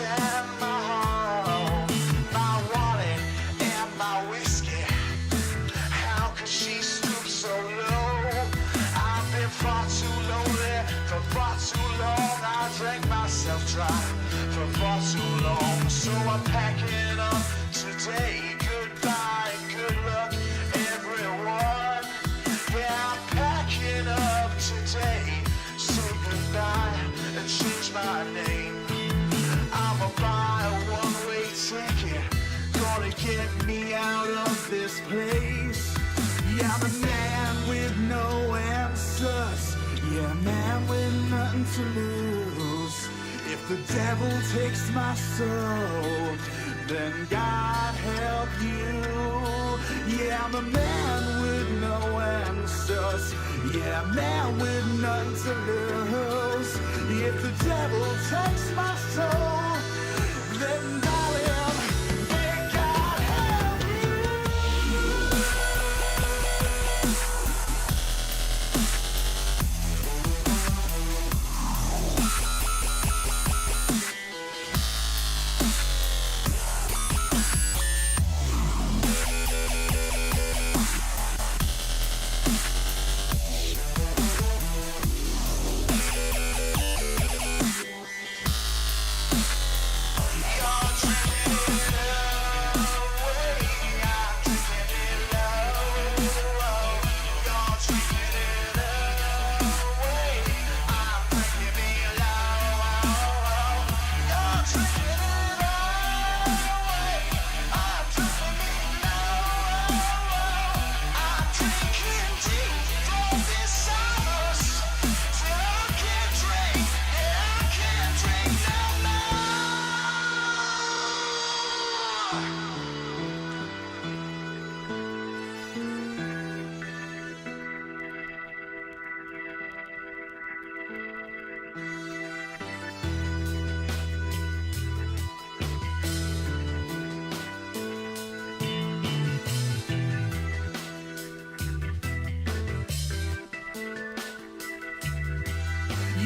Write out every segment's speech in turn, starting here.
and my home, my wallet and my whiskey. How could she stoop so low? I've been far too lonely for far too long. I drank myself dry for far too long. So I'm packing up today. Goodbye, good luck, everyone. Yeah, I'm packing up today. Say goodbye and change my name. I'ma buy a one-way ticket, gonna get me out of this place. Yeah, I'm a man with no answers. Yeah, man with nothing to lose. If the devil takes my soul, then God help you. Yeah, I'm a man with no answers. Yeah, man with nothing to lose. If the devil takes my soul, then darling, may God help you.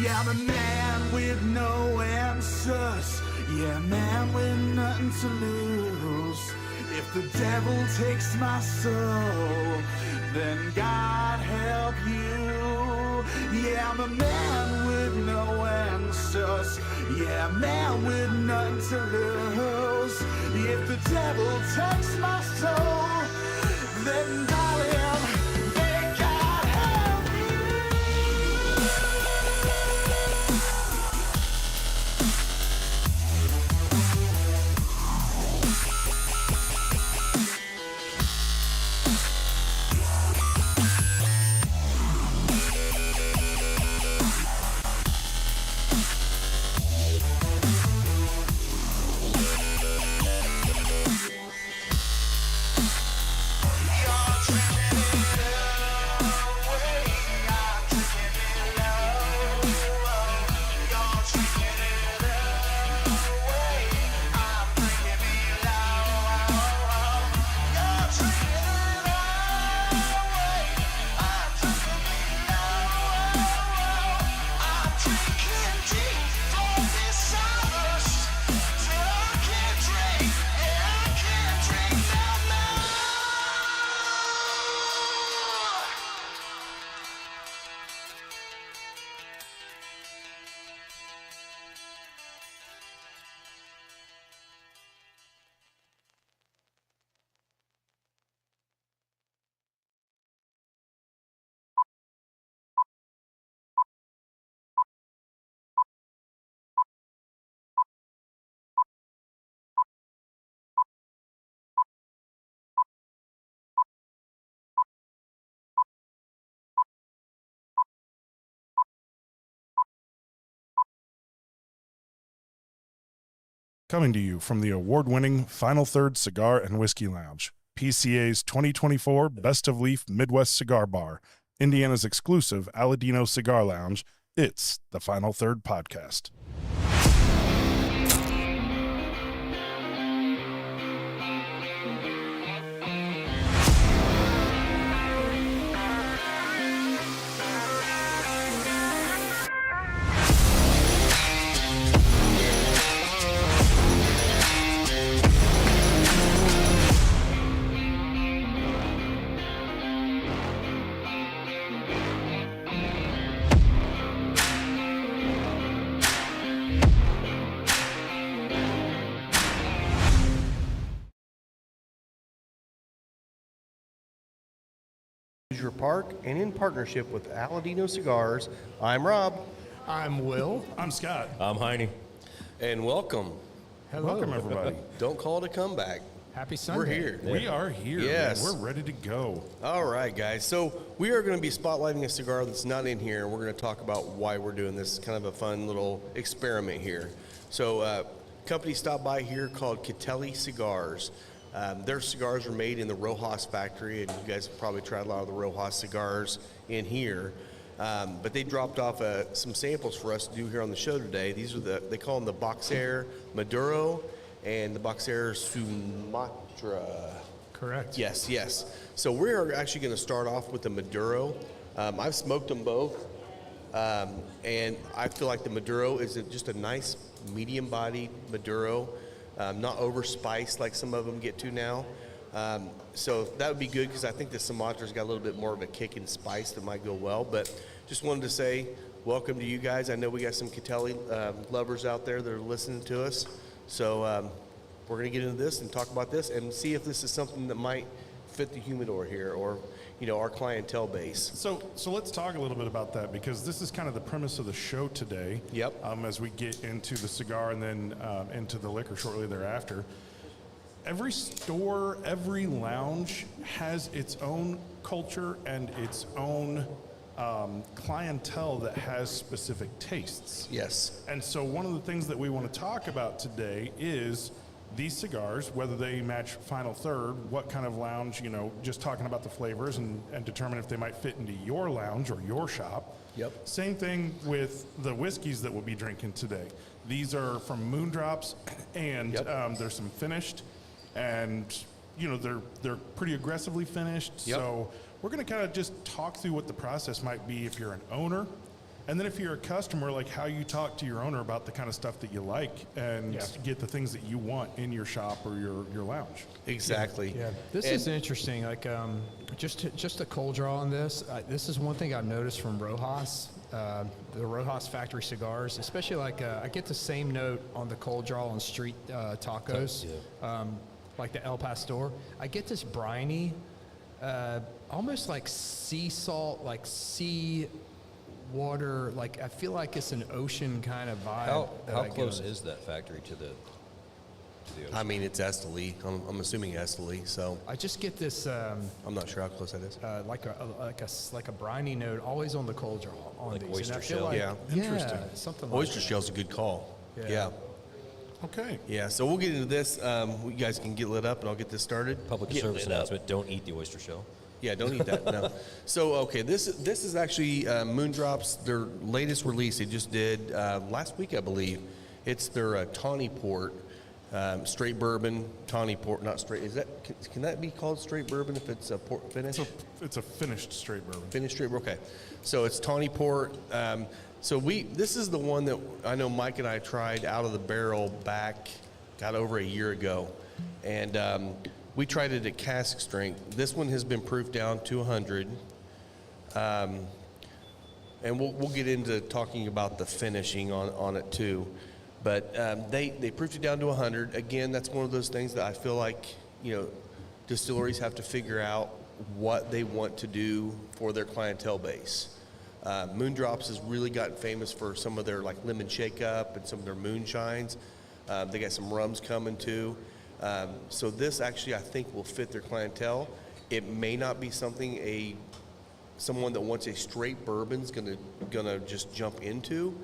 Yeah, I'm a man with no answers. Yeah, man with nothing to lose. If the devil takes my soul, then God help you. Yeah, I'm a man with no answers. Yeah, man with nothing to lose. If the devil takes my soul, then darling, may God help you. Coming to you from the award-winning Final Third Cigar and Whiskey Lounge, PCA's 2024 Best of Leaf Midwest Cigar Bar, Indiana's exclusive Aladino Cigar Lounge, it's the Final Third Podcast. Park and in partnership with Aladino Cigars. I'm Rob. I'm Will. I'm Scott. I'm Heine. And welcome. Hello. Welcome, everybody. Don't call it a comeback. Happy Sunday. We're here. We are here. Yes. Man. We're ready to go. All right, guys. So we are going to be spotlighting a cigar that's not in here. We're going to talk about why we're doing this. Kind of a fun little experiment here. So company stopped by here called Catelli Cigars. Their cigars are made in the Rojas factory, and you guys have probably tried a lot of the Rojas cigars in here. But they dropped off some samples for us to do here on the show today. These are they call them the Boxer Maduro and the Boxer Sumatra. Correct. Yes, yes. So we're actually going to start off with the Maduro. I've smoked them both, and I feel like the Maduro is just a nice medium-bodied Maduro, not over-spiced like some of them get to now. So that would be good because I think the Sumatra's got a little bit more of a kick and spice that might go well. But just wanted to say welcome to you guys. I know we got some Catelli lovers out there that are listening to us. So we're going to get into this and talk about this and see if this is something that might fit the humidor here or, you know, our clientele base. So let's talk a little bit about that because this is kind of the premise of the show today. Yep. As we get into the cigar and then into the liquor shortly thereafter. Every store, every lounge has its own culture and its own clientele that has specific tastes. Yes. And so one of the things that we want to talk about today is these cigars, whether they match Final Third, what kind of lounge, you know, just talking about the flavors and determine if they might fit into your lounge or your shop. Yep. Same thing with the whiskeys that we'll be drinking today. These are from Moon Drops, and Yep. there's some finished, and you know they're pretty aggressively finished. Yep. So we're going to kind of just talk through what the process might be if you're an owner. And then if you're a customer, like how you talk to your owner about the kind of stuff that you like and get the things that you want in your shop or your lounge. Exactly. Yeah, this is interesting. Like, just a cold draw on this. This is one thing I've noticed from Rojas, the Rojas factory cigars, especially like I get the same note on the cold draw on street tacos, like the El Pastor. I get this briny, almost like sea salt, like sea water. Like I feel like it's an ocean kind of vibe. How close is that factory to the ocean? I mean, it's Esteli. I'm assuming Esteli, so I just get this I'm not sure how close that is. like a briny note always on the cold draw on Like these. oyster And I feel shell? like, Yeah. Interesting. something like Oyster shell's a good call. Yeah. Okay. Yeah, so we'll get into this. You guys can get lit up, and I'll get this started. Public Get service lit up. announcement, don't eat the oyster shell. Yeah, don't eat that. No. So, okay, this is actually Moon Drops, their latest release. They just did last week, I believe. It's their Tawny Port, straight bourbon Tawny Port. Not straight. Is that can that be called straight bourbon if it's a port finish? It's a finished straight bourbon. Finished straight. Okay, so it's Tawny Port. So this is the one that I know Mike and I tried out of the barrel back, got over a year ago, and we tried it at cask strength. This one has been proofed down to 100, and we'll get into talking about the finishing on it too. But they proofed it down to 100. Again, that's one of those things that I feel like, you know, distilleries have to figure out what they want to do for their clientele base. Moon Drops has really gotten famous for some of their like lemon shake up and some of their moonshines. They got some rums coming too. So this actually I think will fit their clientele. It may not be something someone that wants a straight bourbon's gonna just jump into.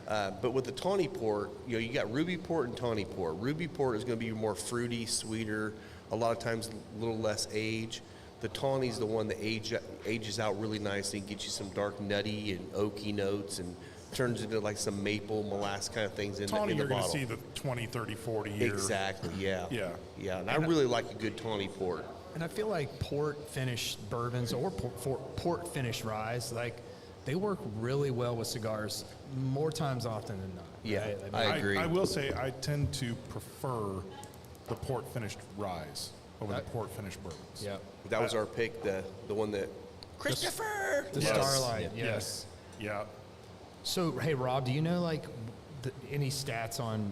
But with the Tawny Port, you know, you got Ruby Port and Tawny Port. Ruby Port is going to be more fruity, sweeter, a lot of times a little less age. The Tawny's the one that ages out really nicely and gets you some dark nutty and oaky notes and turns into like some maple molasses kind of things in the Tawny, bottle. you're going to see the 20, 30, 40 year. Exactly, yeah. Yeah. Yeah, and I really like a good Tawny Port. And I feel like port finished bourbons or port finished rye, like they work really well with cigars more times often than not. Yeah, right? I agree. I will say I tend to prefer the port finished rye over the port finished bourbons. Yeah. That was our pick, the one that Christopher. The Yes. Starlight. Yes. Yeah. So, hey, Rob, do you know like any stats on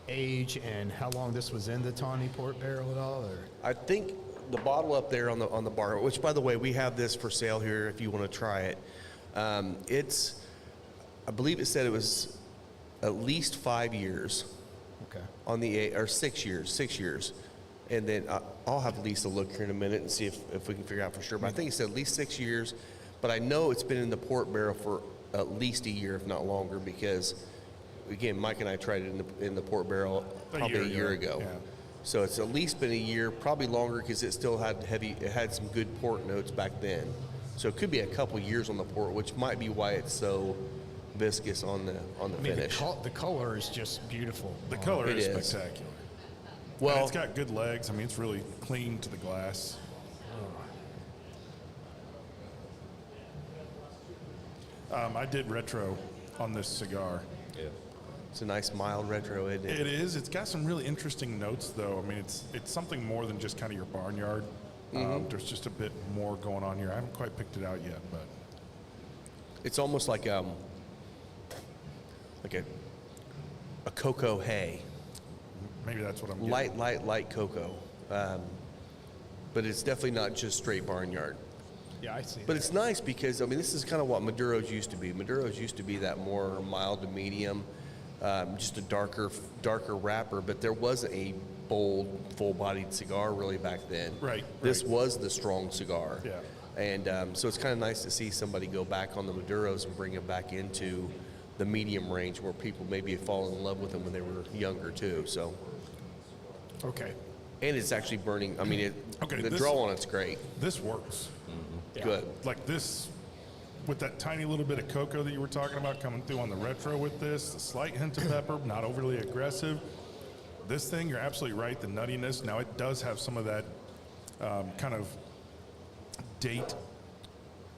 age and how long this was in the Tawny Port barrel at all? Or I think the bottle up there on the bar, which by the way, we have this for sale here if you want to try it. I believe it said it was at least 5 years Okay. on or 6 years. And then I'll have Lisa look here in a minute and see if we can figure out for sure. But I think it said at least 6 years. But I know it's been in the port barrel for at least a year, if not longer, because again, Mike and I tried it in the port barrel probably a year ago. Yeah. So it's at least been a year, probably longer, because it still had it had some good port notes back then. So it could be a couple years on the port, which might be why it's so viscous on the I mean, finish. the color is just beautiful. The color It is is. spectacular. Well, And it's got good legs. I mean, it's really clean to the glass. I did retro on this cigar. Yeah. it's a nice mild retro, isn't it? It is. It's got some really interesting notes, though. I mean, it's something more than just kind of your barnyard. There's just a bit more going on here. I haven't quite picked it out yet, but It's almost like a cocoa hay. maybe that's what I'm getting. Light cocoa. But it's definitely not just straight barnyard. Yeah, I see. But it's nice because, I mean, this is kind of what Maduros used to be. Maduros used to be that more mild to medium, just a darker wrapper, but there wasn't a bold, full-bodied cigar really back then. Right, This right. was the strong cigar. Yeah. And so it's kind of nice to see somebody go back on the Maduros and bring it back into the medium range where people maybe have fallen in love with them when they were younger too. So, Okay. and it's actually burning. I mean, Okay, the this- draw on it's great. This works. Yeah. Good. Like this, with that tiny little bit of cocoa that you were talking about coming through on the retro with this, a slight hint of pepper, not overly aggressive. This thing, you're absolutely right, the nuttiness. Now, it does have some of that kind of date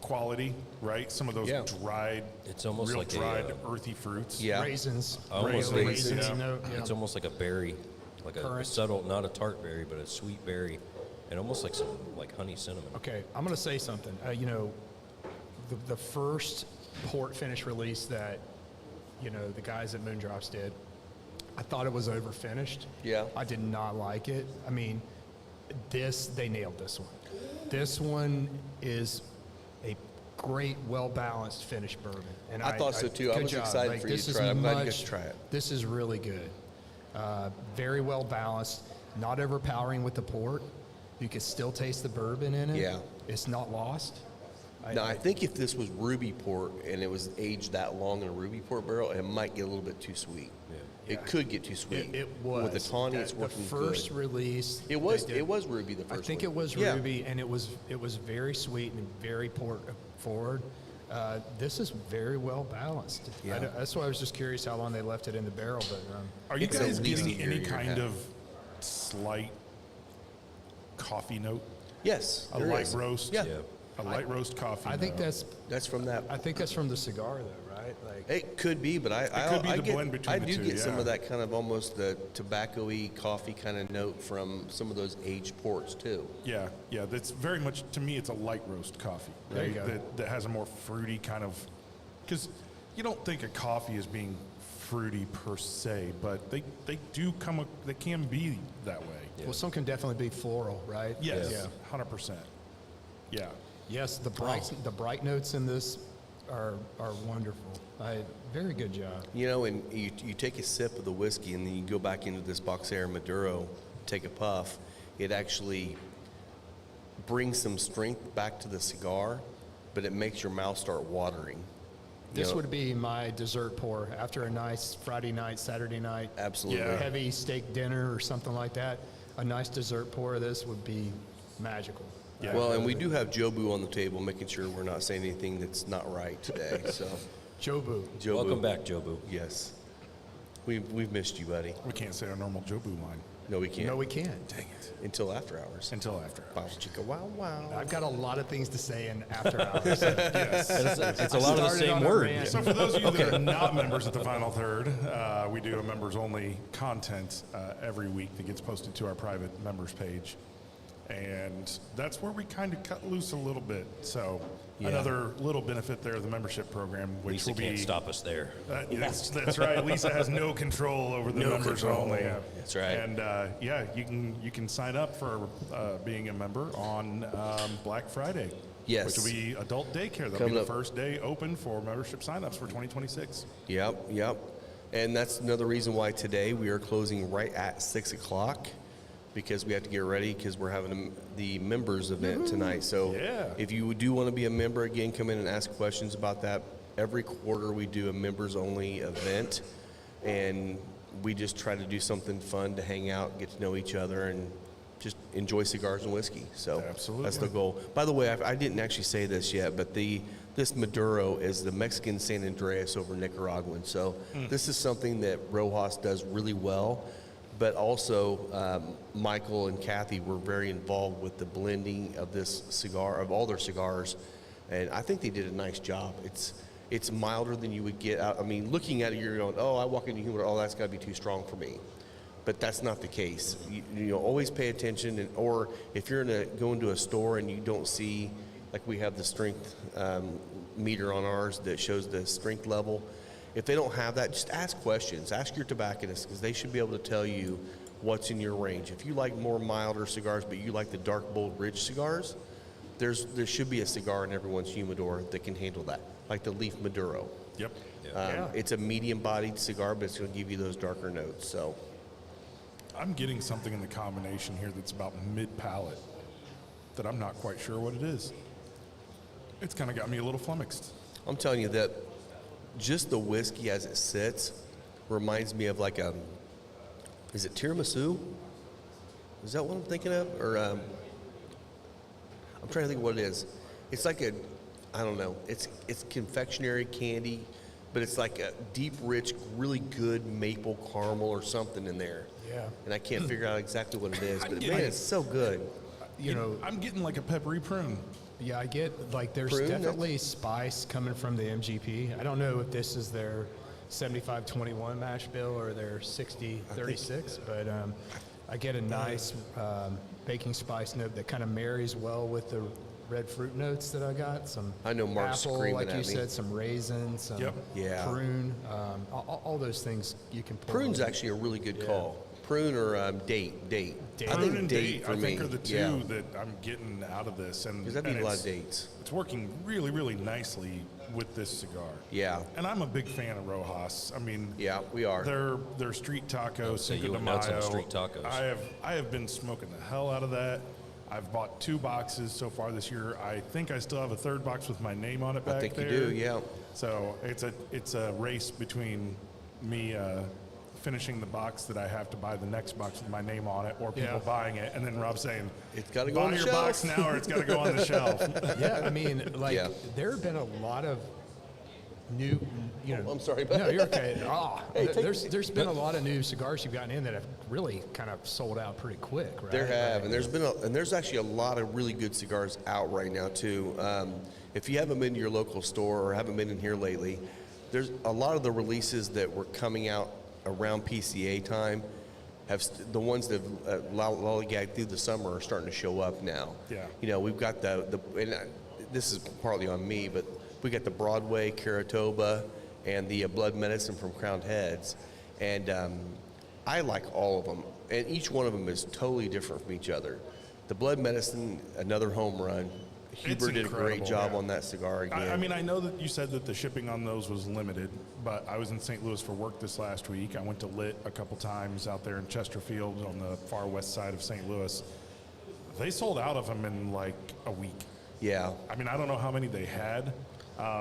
quality, right? Some of those Yeah. dried, It's almost real like a, dried, earthy fruits. Yeah. Raisins. Almost raisins. yeah. Note, yeah. It's almost like a berry, like a Currant. subtle, not a tart berry, but a sweet berry, and almost like some like honey cinnamon. Okay, I'm going to say something. The first port finish release that, the guys at Moon Drops did, I thought it was over finished. Yeah. I did not like it. I mean, they nailed this one. This one is a great, well-balanced finished bourbon. And I thought so, too. I good was job. excited for you this to is try it. I'm glad you got much- to try it. This is really good. Very well balanced, not overpowering with the port. You can still taste the bourbon in it. Yeah. It's not lost. Now, I think if this was ruby port and it was aged that long in a ruby port barrel, it might get a little bit too sweet. Yeah. It could get too sweet. It was. With the tawny, it's The working first good. release. It was they did- ruby the I first think one. it was Yeah. ruby, and it was very sweet and very port forward. This is very well balanced. Yeah. That's why I was just curious how long they left it in the barrel. But Are you It's guys at least getting a any year, kind yeah. of slight coffee note? Yes, A there light is. roast? Yeah. Yeah. A light roast coffee I think note. That's from that. that's from the cigar, though, right? Like It could be, but I could be I the get, blend between I the do two, get some yeah. of that kind of almost the tobacco-y coffee kind of note from some of those aged ports too. Yeah, that's very much, to me, it's a light roast coffee, right? There you go. That has a more fruity kind of, because you don't think of coffee as being fruity per se, but they can be that way. well, some can definitely be floral, right? Yes, Yeah. 100%. Yeah. Yes, the bright notes in this are wonderful. Very good job. And you take a sip of the whiskey and then you go back into this Boxer Maduro, take a puff. It actually brings some strength back to the cigar, but it makes your mouth start watering. This would be my dessert pour after a nice Friday night, Saturday night, Absolutely. Yeah. heavy steak dinner or something like that. A nice dessert pour of this would be magical. Yeah. Well, and we do have Jobu on the table, making sure we're not saying anything that's not right today. So, Jobu. Jobu. Welcome back, Jobu. Yes. We've missed you, buddy. We can't say our normal Jobu line No, we can't. No, we can't. Dang it. Until after hours. Until after Wow, hours. chicka, wow, wow. I've got a lot of things to say in after hours. Yes. It's a lot of the Started same on a word. rant. So for those of you that are not members at the Final Third, we do a members-only content every week that gets posted to our private members page. And that's where we kind of cut loose a little bit. So Another little benefit there of the membership program, which Lisa will be can't stop us there. that's right. Lisa has no control over the members only. That's right. And you can sign up for being a member on Black Friday. Yes. Which will be adult daycare. That'll Coming be the up. first day open for membership signups for 2026. Yep. And that's another reason why today we are closing right at 6 o'clock, because we have to get ready because we're having the members event tonight. So Yeah. if you do want to be a member, again, come in and ask questions about that. Every quarter we do a members only event, and we just try to do something fun to hang out, get to know each other, and just enjoy cigars and whiskey. So Absolutely. that's the goal. By the way, I didn't actually say this yet, but this Maduro is the Mexican San Andreas over Nicaraguan. So this is something that Rojas does really well. But also, Michael and Kathy were very involved with the blending of this cigar, of all their cigars, and I think they did a nice job. It's milder than you would get out. I mean, looking at it, you're going, oh, I walk into humidor, oh, that's got to be too strong for me. But that's not the case. You always pay attention, or if you're go into a store and you don't see, like we have the strength meter on ours that shows the strength level. If they don't have that, just ask questions. Ask your tobacconist, because they should be able to tell you what's in your range. If you like more milder cigars, but you like the dark, bold, rich cigars, there should be a cigar in everyone's humidor that can handle that, like the Leaf Maduro. Yep. It's a medium-bodied cigar, but it's going to give you those darker notes. So I'm getting something in the combination here that's about mid-palate that I'm not quite sure what it is. It's kind of got me a little flummoxed. I'm telling you that just the whiskey as it sits reminds me of like is it tiramisu? Is that what I'm thinking of? Or I'm trying to think of what it is. It's like I don't know. It's confectionery candy, but it's like a deep, rich, really good maple caramel or something in there. Yeah. And I can't figure out exactly what it is, but getting man, it. it's so good. I'm getting like a peppery prune. Yeah, I get, like, there's Prune, definitely spice coming from the MGP. I don't know if this is their 75-21 mash bill or their 60-36, but I get a nice baking spice note that kind of marries well with the red fruit notes that I got. Some I know Mark's apple, screaming like at you me. said, some raisins, some Yep. Yeah. prune, all those things you can pull. Prune's actually a really good call. Prune or date. I Prune think and date, for I me. think, are the two Yeah. that I'm getting out of this. And Because that'd be and a lot it's- of dates. It's working really, really nicely with this cigar. Yeah. And I'm a big fan of Rojas. I mean, Yeah, we are. Their street tacos, say Cinco you de went nuts on Mayo. the street tacos. I have been smoking the hell out of that. I've bought 2 boxes so far this year. I think I still have a 3rd box with my name on it back I think there. you do, yeah. So it's a race between me finishing the box that I have to buy the next box with my name on it, or people Yeah. buying it, and then Rob saying, It's gotta go buy on the your shelf." box now, or it's got to go on the shelf. Yeah, I mean, like, Yeah. there have been a lot of new, I'm sorry about No, that. you're okay. Hey, take- there's been a lot of new cigars you've gotten in that have really kind of sold out pretty quick, right? There have, Like, and there's actually a lot of really good cigars out right now too. If you haven't been to your local store or haven't been in here lately, there's a lot of the releases that were coming out around PCA time. The ones that have lollygagged through the summer are starting to show up now. Yeah. We've got this is partly on me, but we got the Broadway Caratoba and the Blood Medicine from Crowned Heads, and I like all of them, and each one of them is totally different from each other. The Blood Medicine, another home run. Huber did a great incredible, job yeah. on that cigar again. I mean, I know that you said that the shipping on those was limited, but I was in St. Louis for work this last week. I went to Lit a couple times out there in Chesterfield on the far west side of St. Louis. They sold out of them in like a week. Yeah. I mean, I don't know how many they had.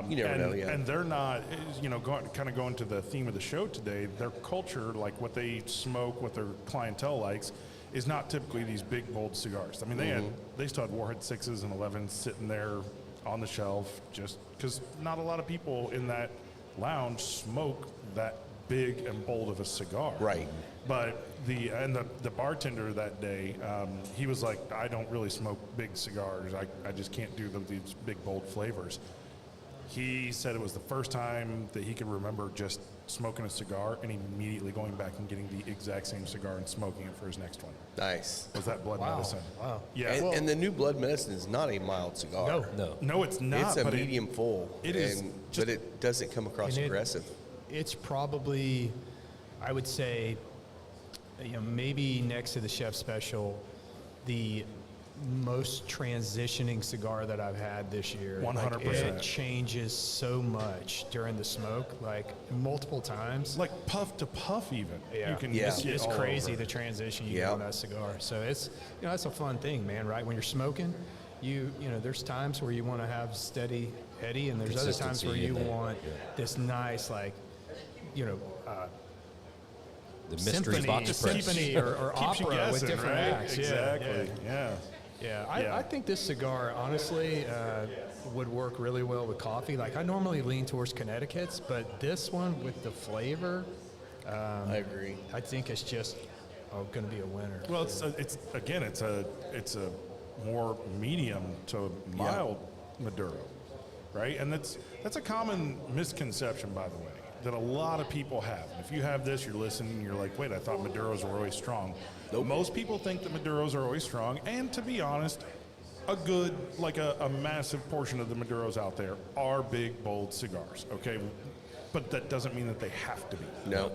You never know, yeah. And they're not, going to the theme of the show today, their culture, like what they smoke, what their clientele likes, is not typically these big, bold cigars. I mean, they still had Warhead 6s and 11s sitting there on the shelf just because not a lot of people in that lounge smoke that big and bold of a cigar. Right. But the bartender that day, he was like, I don't really smoke big cigars. I just can't do these big, bold flavors. He said it was the first time that he could remember just smoking a cigar and immediately going back and getting the exact same cigar and smoking it for his next one. Nice. Was that Blood Medicine? Wow. Yeah. And the new Blood Medicine is not a mild cigar. No. No, it's not. It's a but medium full. it is but it doesn't come across And aggressive. It's probably, I would say, maybe next to the Chef Special, the most transitioning cigar that I've had this year. 100%. It changes so much during the smoke, like multiple times. like puff to puff even. Yeah. You can Yeah. just get It's all crazy over the it. transition you Yeah. get on that cigar. So it's that's a fun thing, man. Right when you're smoking, you know there's times where you want to have steady heady, and there's other times where Consistency you in that, want this nice The mystery symphony, box press. symphony or Keeps you opera with guessing, different right? acts. Exactly. Yeah. Yeah, Yeah. I think this cigar honestly would work really well with coffee. Like I normally lean towards Connecticut's, but this one with the flavor, I agree. I think it's just going to be a winner. Well, it's a more medium to mild Maduro, right? And that's a common misconception, by the way, that a lot of people have. If you have this, you're listening, and you're like, wait, I thought Maduros were always strong. Most people think that Maduros are always strong, and to be honest, a massive portion of the Maduros out there are big, bold cigars, okay? But that doesn't mean that they have to be. No.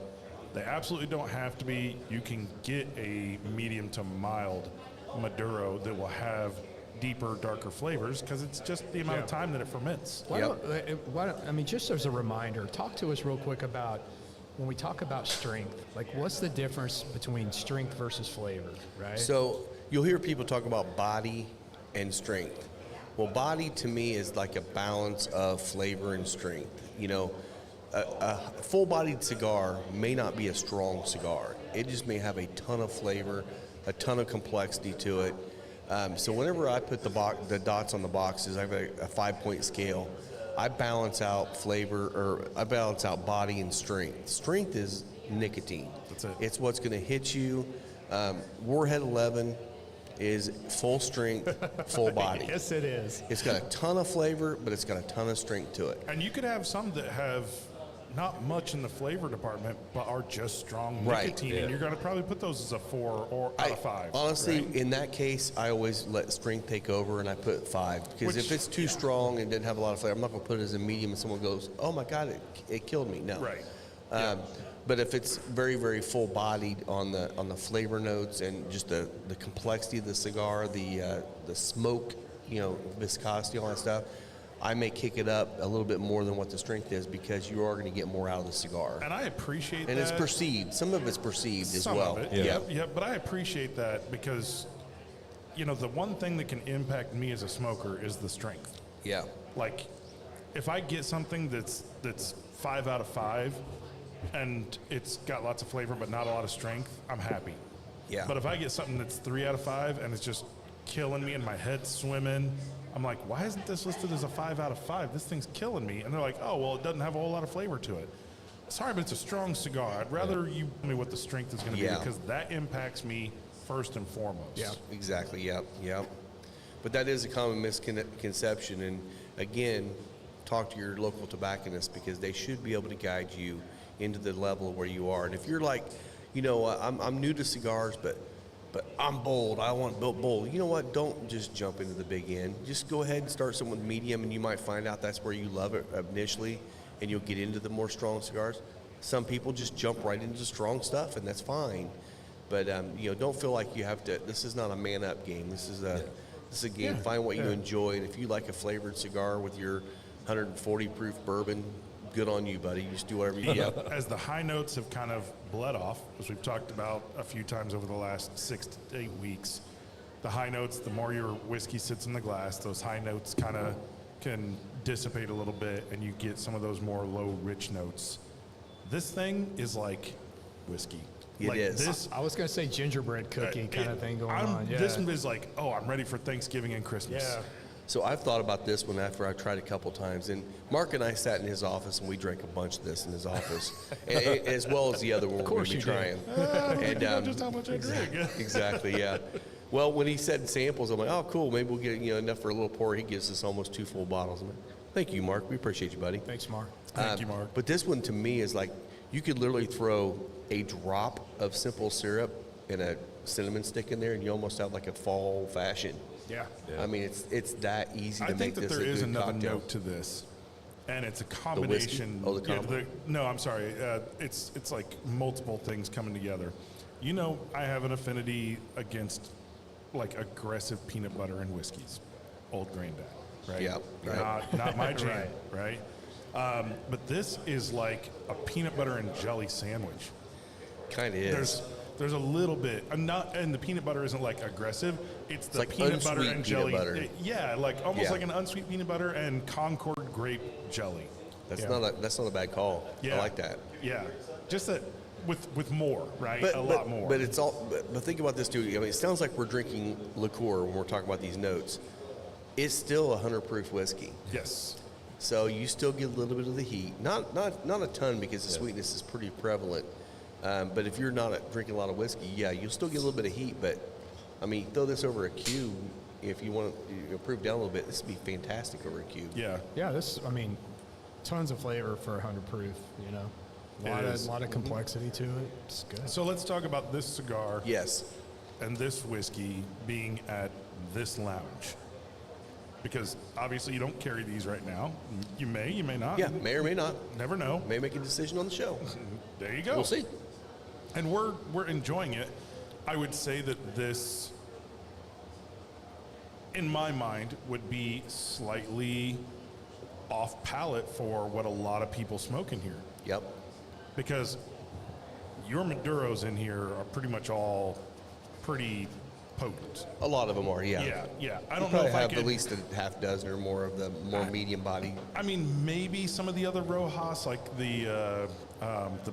They absolutely don't have to be. You can get a medium to mild Maduro that will have deeper, darker flavors because it's just the amount of time that it ferments. Why don't, just as a reminder, talk to us real quick about when we talk about strength, like what's the difference between strength versus flavor, right? So you'll hear people talk about body and strength. Well, body to me is like a balance of flavor and strength. You know, a full-bodied cigar may not be a strong cigar. It just may have a ton of flavor, a ton of complexity to it. So whenever I put the dots on the boxes, I have a 5-point scale. I balance out flavor, or I balance out body and strength. Strength is nicotine. That's it. It's what's going to hit you. Warhead 11 is full strength, full body. Yes, it is. It's got a ton of flavor, but it's got a ton of strength to it. And you could have some that have not much in the flavor department, but are just strong Right. nicotine, Yeah. and you're going to probably put those as a 4 or out of 5. Honestly, right? in that case, I always let strength take over, and I put 5. Because Which- if it's too strong and didn't have a lot of flavor, I'm not going to put it as a medium and someone goes, oh my God, it killed me. No. Right. But if it's very, very full-bodied on the flavor notes and just the complexity of the cigar, the smoke, viscosity, all that stuff, I may kick it up a little bit more than what the strength is because you are going to get more out of the cigar. And I appreciate that. And it's perceived. Some of it's perceived as Some well. of it, Yeah. yeah, but I appreciate that because, the one thing that can impact me as a smoker is the strength. Yeah. Like, if I get something that's 5 out of 5, and it's got lots of flavor but not a lot of strength, I'm happy. Yeah. But if I get something that's 3 out of 5 and it's just killing me and my head's swimming, I'm like, why isn't this listed as a 5 out of 5? This thing's killing me. And they're like, oh, well, it doesn't have a whole lot of flavor to it. Sorry, but it's a strong cigar. I'd rather you tell me what the strength is going to Yeah. be because that impacts me first and foremost. Yeah. Exactly. Yep. But that is a common misconception. And again, talk to your local tobacconist because they should be able to guide you into the level where you are. And if you're like, I'm new to cigars, but I'm bold. I want built bold. You know what? Don't just jump into the big end. Just go ahead and start something with medium, and you might find out that's where you love it initially, and you'll get into the more strong cigars. Some people just jump right into strong stuff, and that's fine. But don't feel like you have to. This is not a man up game. This is a game. Find what you enjoy, and if you like a flavored cigar with your 140 proof bourbon, good on you, buddy. You just do whatever you get. As the high notes have kind of bled off, as we've talked about a few times over the last 6 to 8 weeks, the high notes, the more your whiskey sits in the glass, those high notes kind of can dissipate a little bit and you get some of those more low, rich notes. This thing is like whiskey. It like is. This, I was going to say gingerbread cookie kind of thing going on. Yeah. This one is like, oh, I'm ready for Thanksgiving and Christmas. Yeah. So I've thought about this one after I've tried a couple times, and Mark and I sat in his office and we drank a bunch of this in his office, as well as the other one we're going to be trying. And just how much I drink. Exactly, yeah. Well, when he said samples, I'm like, oh, cool. Maybe we'll get enough for a little pour. He gives us almost 2 full bottles. I'm like, Thank you, Mark. We appreciate you, buddy. Thanks, Mark. Thank you, Mark. But this one to me is like you could literally throw a drop of simple syrup and a cinnamon stick in there, and you almost have like a fall fashion. Yeah. I mean, it's that easy to I think make that this there a is good another cocktail. note to this, and it's a combination. Oh, the combo? No, I'm sorry. It's like multiple things coming together. You know, I have an affinity against like aggressive peanut butter and whiskeys. Old Granddad, right? Yeah, right. Not my jam, right? But this is like a peanut butter and jelly sandwich. Kind of is. There's a little bit, and the peanut butter isn't like aggressive. It's the like peanut butter unsweet and peanut jelly. butter. Yeah, like almost Yeah. like an unsweet peanut butter and Concord grape jelly. That's Yeah. not a bad call. Yeah. I like that. Yeah, just that with more, right? But, a lot more. But it's all. But think about this too. I mean, it sounds like we're drinking liqueur when we're talking about these notes. It's still 100 proof whiskey, yes, so you still get a little bit of the heat. Not a ton because the sweetness is pretty prevalent. But if you're not drinking a lot of whiskey, yeah, you'll still get a little bit of heat. But I mean, throw this over a cube if you want to improve down a little bit. This would be fantastic over a cube. yeah. Yeah, I mean, tons of flavor for 100 proof, you know. It is. A lot of complexity to it. It's good. So let's talk about this cigar Yes. and this whiskey being at this lounge. Because obviously you don't carry these right now. You may not. Yeah. May or may not. Never know. May make a decision on the show. There you go. We'll see. And we're enjoying it. I would say that this, in my mind, would be slightly off palate for what a lot of people smoke in here. Yep. Because your Maduros in here are pretty much all pretty potent. A lot of them are. Yeah. Yeah. I You don't know probably if I have could. at least a half dozen or more of the more medium body. I mean, maybe some of the other Rojas, like the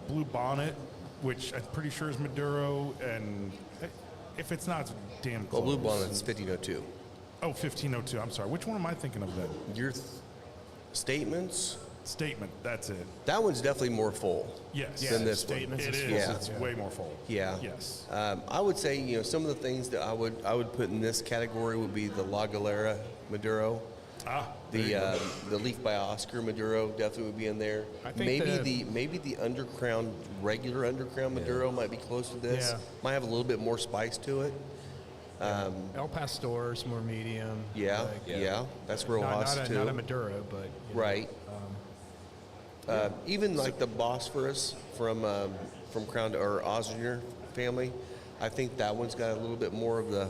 Blue Bonnet, which I'm pretty sure is Maduro, and if it's not, it's damn Well, close. Blue Bonnet's 1502. Oh, 1502. I'm sorry. Which one am I thinking of then? Your statements. Statement. That's it. That one's definitely more full. Yes. Than this one. Statements It is is. Yeah. It's way more full. Yeah. Yes. I would say some of the things that I would put in this category would be the La Galera Maduro, the Leaf by Oscar Maduro definitely would be in there. I think maybe the undercrown regular undercrown Maduro might be close to this. Yeah. Might have a little bit more spice to it. El Pastor's more medium. Yeah, like, yeah, that's not, Rojas not, a, too. not a Maduro, but you know, Right. Even like the Bosphorus from Crown or Osner family, I think that one's got a little bit more of the,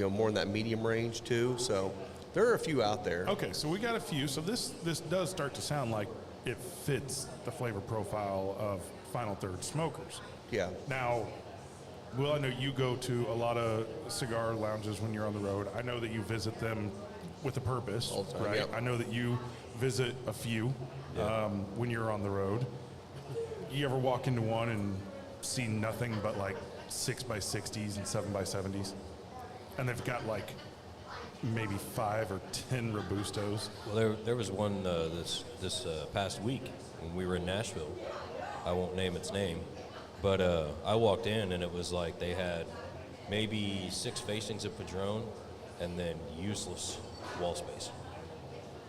more in that medium range too. So there are a few out there. Okay, so we got a few. So this does start to sound like it fits the flavor profile of Final Third smokers. Yeah. Now, well, I know you go to a lot of cigar lounges when you're on the road. I know that you visit them with a purpose, All the time, right? yep. I know that you visit a few when you're on the road. You ever walk into one and see nothing but like 6x60s and 7x70s? And they've got like maybe 5 or 10 Robustos. Well, there was one this past week when we were in Nashville. I won't name its name, but I walked in and it was like they had maybe 6 facings of Padron and then useless wall space.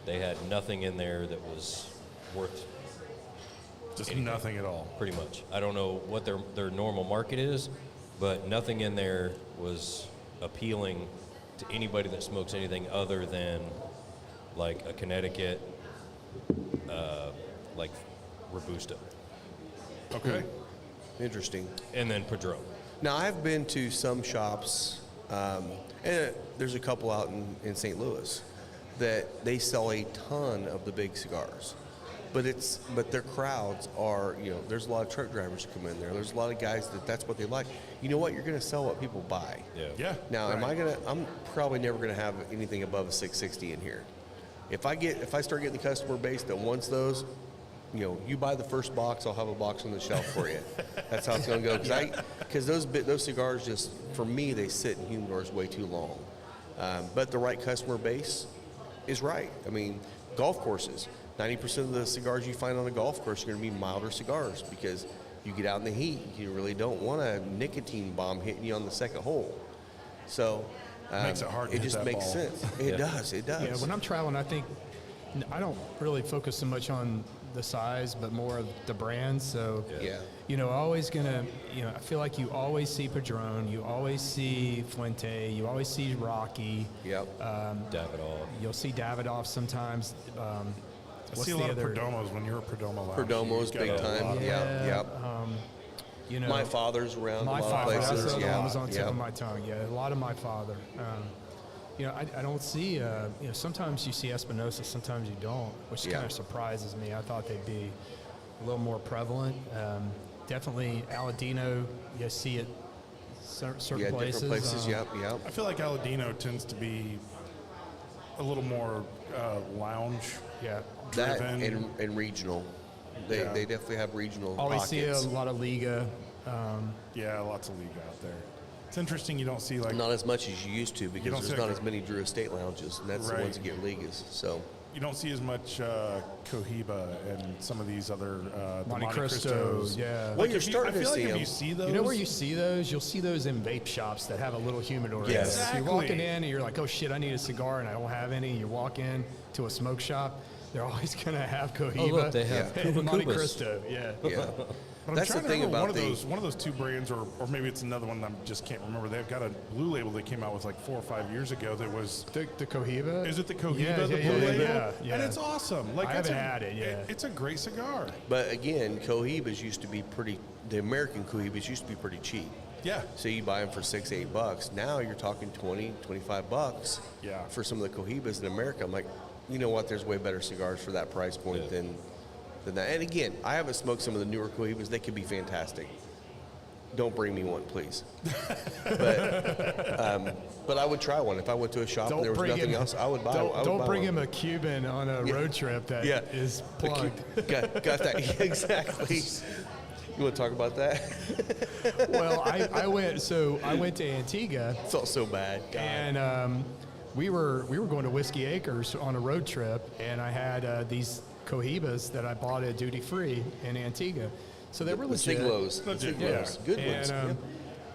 They had nothing in there that was worth Just nothing at all. pretty much. I don't know what their normal market is, but nothing in there was appealing to anybody that smokes anything other than like a Connecticut, like Robusto, Okay. Interesting. and then Padron. Now I've been to some shops, and there's a couple out in St. Louis that they sell a ton of the big cigars. But their crowds are, there's a lot of truck drivers that come in there. There's a lot of guys that's what they like. You know what? You're going to sell what people buy. Yeah. Now, I'm probably never going to have anything above a 660 in here. If I start getting the customer base that wants those, you buy the first box, I'll have a box on the shelf for you. That's how it's going to go. Because those cigars just, for me, they sit in humidors way too long. But the right customer base is right. I mean, golf courses. 90% of the cigars you find on a golf course are going to be milder cigars because you get out in the heat. You really don't want a nicotine bomb hitting you on the second hole. So Makes it hard to it hit just that makes ball. sense. It does. It does. Yeah, when I'm traveling, I think I don't really focus so much on the size, but more of the brand. So, Yeah. always gonna, I feel like you always see Padron, you always see Fuente, you always see Rocky. Yep. Davidoff. You'll see Davidoff sometimes. I What's see a the lot other? of Perdomos when you're a Perdomo lounge. Perdomo's You got big a time. lot of- Yep. Yep. My father's around My a lot father, of that's places. the one that was on the tip yeah. of my tongue. Yeah, a lot of my father. I don't see, sometimes you see Espinosa, sometimes you don't, which Yeah. kind of surprises me. I thought they'd be a little more prevalent. Definitely Aladino, you see it certain Yeah, places. different places. Yep. I feel like Aladino tends to be a little more lounge Yeah. That driven. and regional. They Yeah. they definitely have regional Always see a pockets. lot of Liga. Yeah, lots of league out there. It's interesting you don't see like Not as much as you used to don't because see there's not like as many Drew Estate lounges, and that's the Right. ones that get ligas. So you don't see as much Cohiba and some of these other the Monte Cristo, Cristos. yeah. Well, Like you're if you- starting I feel to like see if 'em. you see those, You know where you see those? You'll see those in vape shops that have a little humidor. in Yes. there. Exactly. You're walking in and you're like, oh shit, I need a cigar and I don't have any. You walk in to a smoke shop, they're always going to have Cohiba. Oh, look, they have and Cuba Monte Cubas. Cristo. Yeah. yeah, But I'm that's the trying to thing remember about one of those two brands, or maybe it's another one that I just can't remember. They've got a blue label they came out with like 4 or 5 years ago. That was The Cohiba? is it the Cohiba, Yeah, the yeah, blue yeah, label? yeah. And it's awesome. Like I that's haven't had it, yeah. It's a great cigar. But again, Cohibas used to be pretty. The American Cohibas used to be pretty cheap. Yeah. So you buy them for $6-8. Now you're talking $20-25. Yeah. For some of the Cohibas in America, I'm like, you know what? There's way better cigars for that price point than that. And again, I haven't smoked some of the newer Cohibas. They could be fantastic. Don't bring me one, please. but I would try one if I went to a shop and there was nothing else. I would buy. Don't bring him a Cuban on a road trip that is The plugged. got that. Yeah, exactly. You want to talk about that? Well, I went to Antigua. Felt so bad. God. And we were going to Whiskey Acres on a road trip, and I had these Cohibas that I bought at duty free in Antigua. So they were the legit. Siglos. Legit, Siglos. Good and, ones. Yep.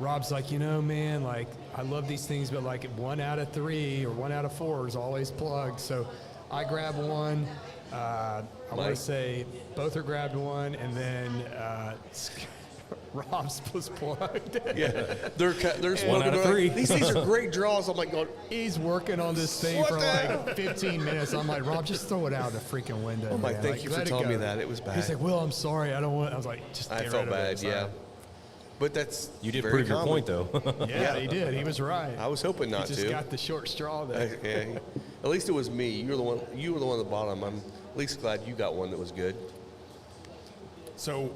Rob's like, man, like I love these things, but like 1 out of 3 or 1 out of 4 is always plugged. So I grabbed one. I want Mike? to say both are grabbed one, and then Rob's was plugged. Yeah, there's One out of three. These are great draws. I'm like going, He's working on this thing What for the like 15 minutes. I'm like, Rob, just throw it out the freaking window. Oh, Mike, man. thank Like, you for let it telling me go. that. It was bad. He's like, Will, I'm sorry. I don't want. I was like, just. I get felt rid of it. bad. It's Yeah, fine. but that's You did very prove your common. point, though. Yeah, he did. He was right. I was hoping not he just to. got the short straw there. Yeah, at least it was me. You were the one. You were the one at the bottom. I'm at least glad you got one that was good. So,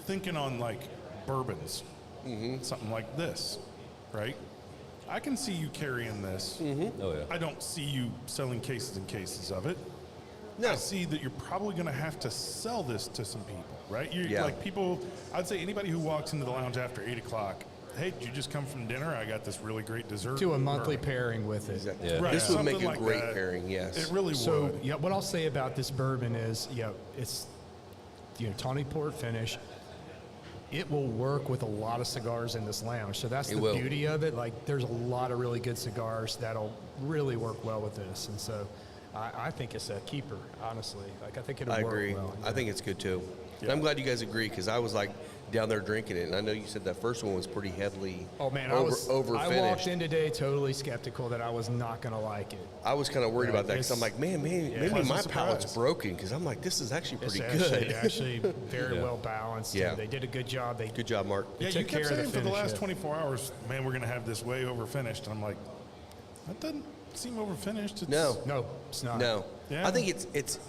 thinking on like bourbons, something like this, right? I can see you carrying this. Oh, yeah. I don't see you selling cases and cases of it. No. I see that you're probably going to have to sell this to some people, right? You Yeah. like people. I'd say anybody who walks into the lounge after 8 o'clock. Hey, did you just come from dinner? I got this really great dessert. Do a monthly bourbon." pairing with it. Exactly. Yeah. Right, This would make something a like great that. pairing. Yes. It really So, would. yeah, what I'll say about this bourbon is, it's, tawny port finish. It will work with a lot of cigars in this lounge. So that's It the will. beauty of it. Like, there's a lot of really good cigars that'll really work well with this. And so I think it's a keeper, honestly. Like, I think it'll I work agree. well. I think it's good too. And Yeah. I'm glad you guys agree because I was like down there drinking it, and I know you said that first one was pretty heavily Oh man, over I walked finished. in today totally skeptical that I was not gonna like it. I was kind of worried Yeah, about that because I'm it's- like, man, maybe Pleasant my palate's surprise. broken because I'm like, this is actually It's pretty good. actually very Yeah. well balanced. Yeah. And they did a good job. They Good job, Mark. Yeah, you took kept care of the saying for the finish, last yeah. 24 hours, man, we're going to have this way over finished. And I'm like, that doesn't seem over finished. No. No, it's not. No, Yeah. I think it's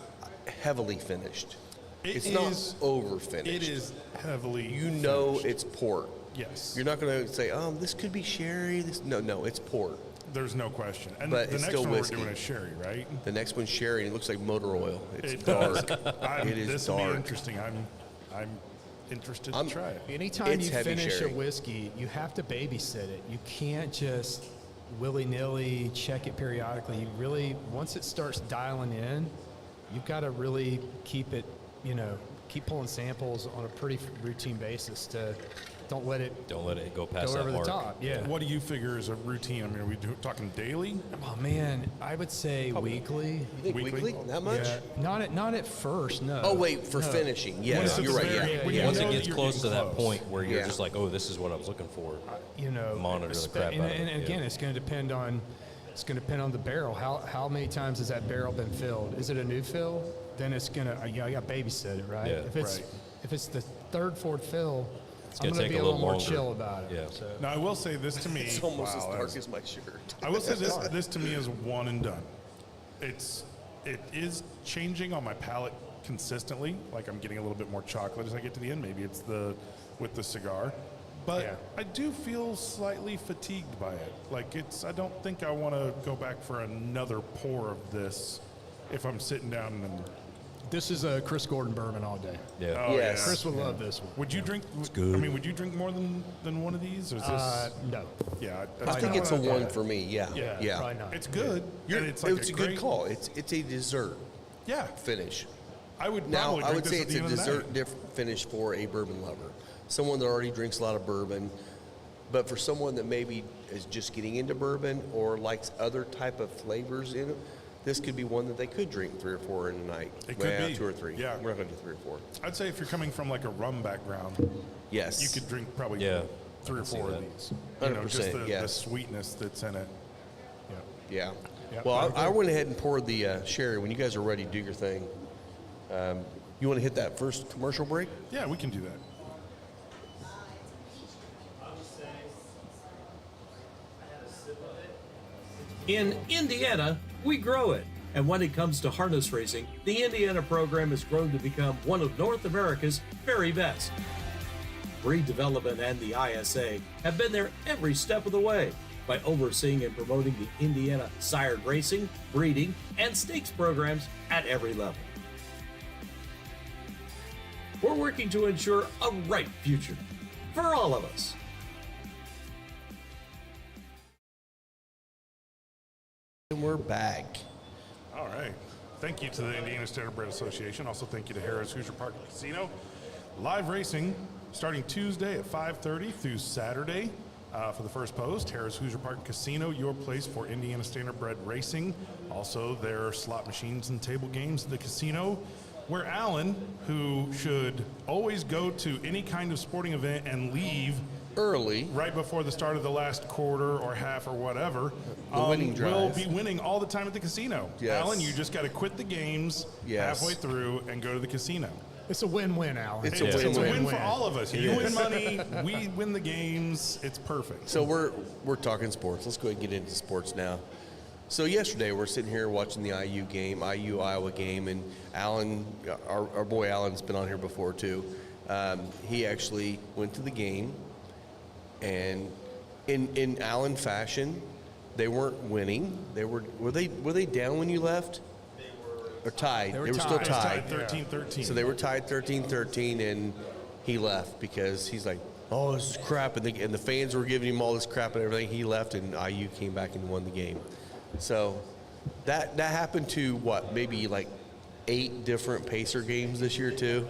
heavily finished. It It's is- not over finished. It is heavily. You know finished. it's port. Yes. You're not going to say, this could be sherry. No, it's port. There's no question. And But the it's next still one whiskey. we're doing is sherry, right? The next one's sherry, and it looks like motor oil. It's It dark. does. It is this will dark. be interesting. I'm interested I'm- to try it. Anytime It's you heavy finish sherry. a whiskey, you have to babysit it. You can't just willy-nilly check it periodically. You really, once it starts dialing in, you've got to really keep it, keep pulling samples on a pretty routine basis to don't let it go past go that over the mark. top. Yeah. What do you figure is a routine? I mean, are we talking daily? Oh man, I would say weekly. You think Weekly? weekly? That much? Yeah. Not at first. No. Oh wait, for No. finishing. When Yes, it's you're right. very- Yeah. when you yeah. Once know it gets you're close to getting that close. point where you're Yeah. just like, oh, this is what I was looking for. You know, Monitor the crap and, out of it, and again, yeah. it's going to depend on the barrel. How many times has that barrel been filled? Is it a new fill? Then it's gonna I got babysit it, right? Yeah. If it's the third, fourth fill, I'm gonna gonna take be a a little little more longer. chill about it. Yeah. So. Now, I will say this to me. It's almost as wow, dark that's- as my shirt. I will say this to me is one and done. It is changing on my palate consistently. Like I'm getting a little bit more chocolate as I get to the end. Maybe it's with the cigar. But Yeah. I do feel slightly fatigued by it. Like I don't think I want to go back for another pour of this if I'm sitting down and. This is a Chris Gordon bourbon all day. Yeah. Oh, Yes. yeah. Chris would love this one. Would you drink? good. I mean, would you drink more than one of these? Or is this? No. Yeah, I think it's a one for me. Yeah. Yeah. Probably not. It's good. You're, and it's like a great, good call. It's a dessert Yeah, finish. I would Now, probably I drink would this say at it's the a end of the dessert night. finish for a bourbon lover, someone that already drinks a lot of bourbon. But for someone that maybe is just getting into bourbon or likes other type of flavors in it, this could be one that they could drink 3 or 4 in a night. It could Well, be. 2 or 3. Yeah. We're not going to do 3 or 4. I'd say if you're coming from like a rum background, Yes. you could drink probably Yeah, 3 or I can see 4 of that. these. You know, just 100%, the yeah. sweetness that's in it. Yeah. Yeah, Well, I I went ahead and poured the sherry. When you guys are ready, do your thing. You want to hit that first commercial break? Yeah, we can do that. In Indiana, we grow it. And when it comes to harness racing, the Indiana program has grown to become one of North America's very best. Breed development and the ISA have been there every step of the way by overseeing and promoting the Indiana sired racing, breeding, and stakes programs at every level. We're working to ensure a right future for all of us. And we're back. All right. Thank you to the Indiana Standardbred Association. Also, thank you to Harrah's Hoosier Park Casino. Live racing starting Tuesday at 5:30 through Saturday for the first post. Harrah's Hoosier Park Casino, your place for Indiana Standardbred racing. Also, there are slot machines and table games at the casino, where Alan, who should always go to any kind of sporting event and leave Early. right before the start of the last quarter or half or whatever, The winning will drive. be winning all the time at the casino. Yes. Alan, you just got to quit the games Yes. halfway through and go to the casino. It's a win-win, Alan. It's It's, a it's a win-win. win for all of us. You win money, we win the games. It's perfect. So we're talking sports. Let's go ahead and get into sports now. So yesterday we're sitting here watching the IU game, IU Iowa game, and Alan, our boy Alan's been on here before too. He actually went to the game, and in Alan fashion, they weren't winning. Were they down when you left? Or tied. They were still It's tied. 13-13. So they were tied 13-13, and he left because he's like, oh, this is crap. And the fans were giving him all this crap and everything. He left, and IU came back and won the game. So that happened to, what, maybe like 8 different Pacer games this year, too?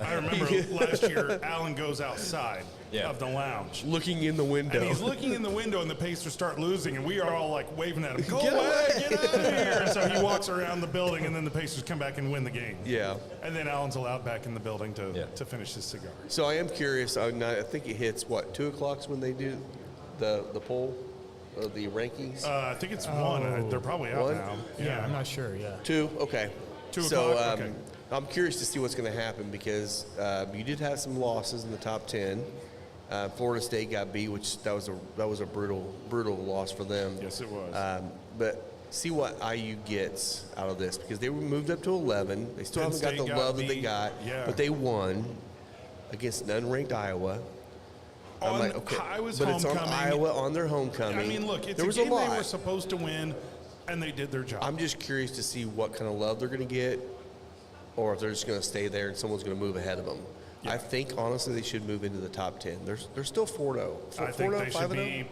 I remember last year, Alan goes outside Yeah. of the lounge. Looking in the window. And he's looking in the window, and the Pacers start losing, and we are all like waving at him, "Go Get away, away." get out of here!" And so he walks around the building, and then the Pacers come back and win the game. Yeah. And then Alan's allowed back in the building Yeah. to finish his cigar. So I am curious. I think it hits, what, 2 o'clock when they do the poll, the rankings? I think it's 1. They're probably out One? now. Yeah, I'm not sure. Yeah. 2? Okay. 2 So o'clock? Okay. I'm curious to see what's going to happen because you did have some losses in the top 10. Florida State got beat, which that was a brutal loss for them. Yes, it was. But see what IU gets out of this because they were moved up to 11. They still Penn haven't got State the got love that they beat. got, Yeah. but they won against an unranked Iowa. I'm On like, okay, Iowa's but it's on homecoming. Iowa on their homecoming. I mean, look, it's there a was game a lot. they were supposed to win, and they did their job. I'm just curious to see what kind of love they're going to get, or if they're just going to stay there and someone's going to move ahead of them. I think honestly they should move into the top 10. They're still 4-0. I think they should be.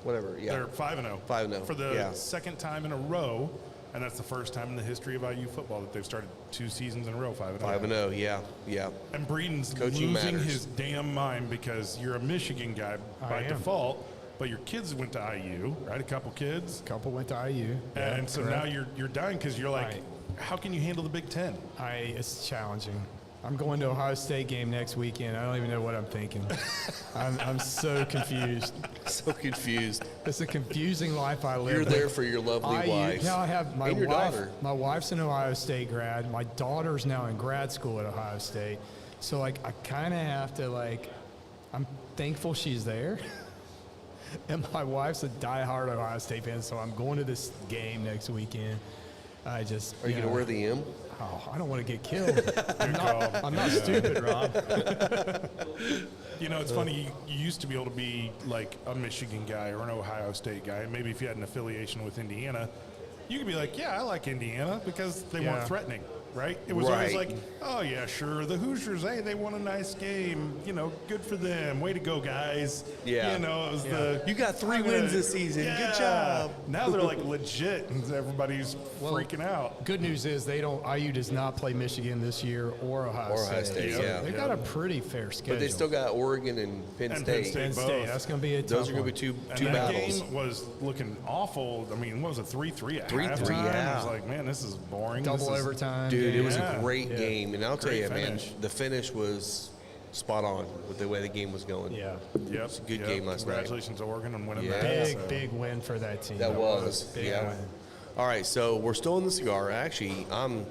Whatever. Yeah. They're 5-0. 5-0, for the yeah. second time in a row. And that's the first time in the history of IU football that they've started 2 seasons in a row, 5-0. 5-0, yeah, yeah. And Breeden's Coaching losing matters. his damn mind because you're a Michigan guy by am. default, but your kids went to IU, right? A couple kids. Couple went to IU. And so now you're dying because you're like, Right. how can you handle the Big Ten? It's challenging. I'm going to Ohio State game next weekend. I don't even know what I'm thinking. I'm so confused. So confused. It's a confusing life I live. You're with. there for your lovely wife. Now I have my and your wife. daughter. My wife's an Ohio State grad. My daughter's now in grad school at Ohio State. So like I kind of have to like. I'm thankful she's there. And my wife's a diehard Ohio State fan, so I'm going to this game next weekend. I just. Are you going to wear the M? Oh, I don't want to get killed. Call. I'm not stupid, Rob. You know, it's funny. You used to be able to be like a Michigan guy or an Ohio State guy. And maybe if you had an affiliation with Indiana, you could be like, yeah, I like Indiana because they Yeah. weren't threatening, right? It was always Right. like, oh, yeah, sure. The Hoosiers, hey, they won a nice game. You know, good for them. Way to go, guys. Yeah. You know, it was You got 3 I'm wins gonna- this season. Good Yeah. job. Now they're like legit and everybody's freaking out. Good news is IU does not play Michigan this year or Ohio Or Ohio State. State, yeah. They got a pretty fair schedule. But they still got Oregon and Penn And State. Penn State. Penn State. both. That's going to be a tough Those are going to be one. two And that battles. game was looking awful. I mean, what was it, 3-3 at 3-3, halftime? yeah. I was like, man, this is boring. Double This is- overtime. Dude, it was a Yeah. great Yeah. game. And I'll tell Great you, finish. man, the finish was spot on with the way the game was going. Yeah. Yep. It's a good yep. game last night. Congratulations to Oregon on winning Yeah. that. Big, So- big win for that team. That was, Big yeah. win. All right, so we're still in the cigar. Actually, I'm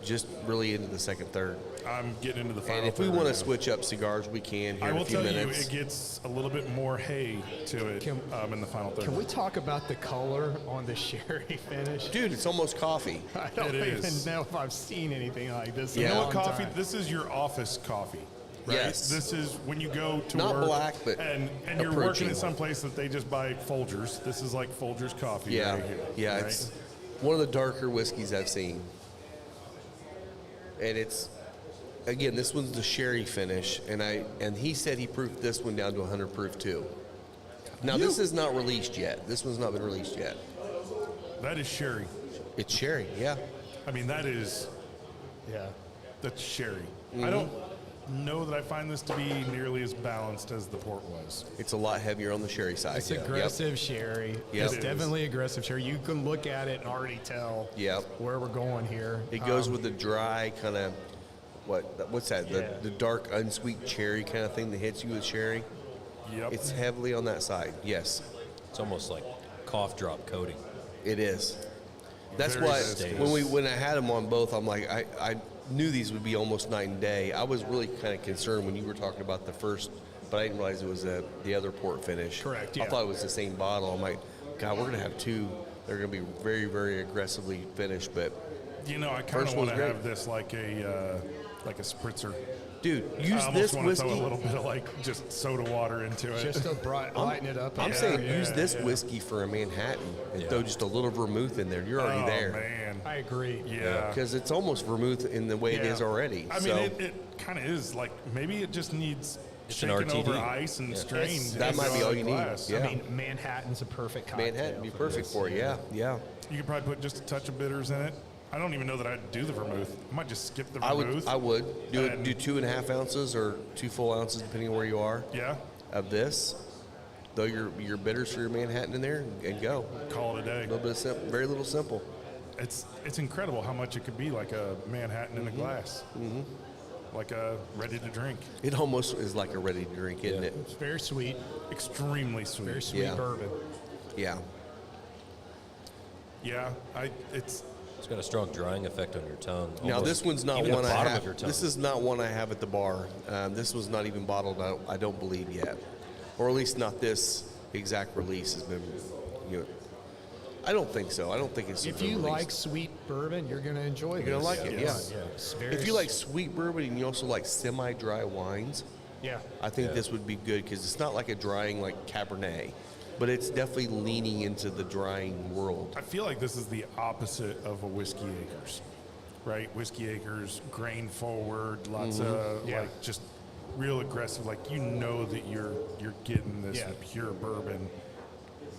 just really into the second third. I'm getting into the final And if we third want to right now. switch up cigars, we can here I in will a few tell minutes. you, it gets a little bit more hay to it Can- in the final third. Can we talk about the color on the sherry finish? Dude, it's almost coffee. I don't It even is. know if I've seen anything like this. You in know a what long coffee? time. This is your office coffee. Right? Yes. This is when you go to Not work. black, but and you're working approaching. at some place that they just buy Folgers. This is like Folgers coffee. Yeah, right here, yeah, right? it's one of the darker whiskeys I've seen. And it's, again, this one's the sherry finish, and he said he proofed this one down to 100 proof too. Now, this is not released yet. This one's not been released yet. That is sherry. It's sherry, yeah. I mean, that's sherry. Mm-hmm. I don't know that I find this to be nearly as balanced as the port was. It's a lot heavier on the sherry side. It's Yep. aggressive sherry. Yep. It's It is. definitely aggressive sherry. You can look at it and already tell Yep. where we're going here. It goes with the dry kind of, what's that? Yeah. The dark, unsweet cherry kind of thing that hits you with sherry. Yep. It's heavily on that side. Yes, It's almost like cough drop coating. it is. That's Very why distinct. when I had them on both, I'm like, I knew these would be almost night and day. I was really kind of concerned when you were talking about the first, but I didn't realize it was the other port finish. Correct, I yeah. thought it was the same bottle. I'm like, God, we're gonna have two. They're gonna be very, very aggressively finished. But You know, I kind First of want one's to great. have this like a spritzer. dude, I use almost this want to throw whiskey. a little bit of like just soda water into it. Just to lighten it up. I'm Yeah, saying yeah, use this yeah. whiskey for a Manhattan and Yeah. throw just a little vermouth in there. You're already oh, there. man. I agree. Yeah. Because it's almost vermouth in the way it Yeah. is already. I so mean, it kind of is like maybe it just needs Just an shaken over RTD. ice and Yeah. strained. That and might be thrown all in you need. glass. Yeah. I mean, Manhattan's a perfect cocktail. Manhattan would be for perfect this. for it. Yeah, yeah. You could probably put just a touch of bitters in it. I don't even know that I'd do the vermouth. I might just skip the I vermouth. would do And- 2.5 ounces or 2 full ounces depending on where you are Yeah, of this. Throw your bitters for your Manhattan in there and go. call it a day. A little bit of simple, very little simple. It's incredible how much it could be like a Manhattan in a glass, like a ready to drink. It almost is like a ready to drink, isn't it? It's very sweet. Extremely sweet. Very sweet Yeah. bourbon. Yeah. Yeah, it's It's got a strong drying effect on your tongue. Now almost this one's not even one the I bottom have. of your tongue. This is not one I have at the bar. This was not even bottled. I don't believe yet, or at least not this exact release has been. You know, I don't think so. I don't think it's. If been you released. like sweet bourbon, you're going to enjoy it. You're gonna like it, yeah. It's very If you like sweet bourbon and you also like semi-dry wines, yeah. I think this would be good because it's not like a drying like Cabernet, but it's definitely leaning into the drying world. I feel like this is the opposite of a Whiskey Acres, right? Whiskey Acres, grain forward, lots of Yeah. like just real aggressive. Like you know that you're getting this Yeah. pure bourbon.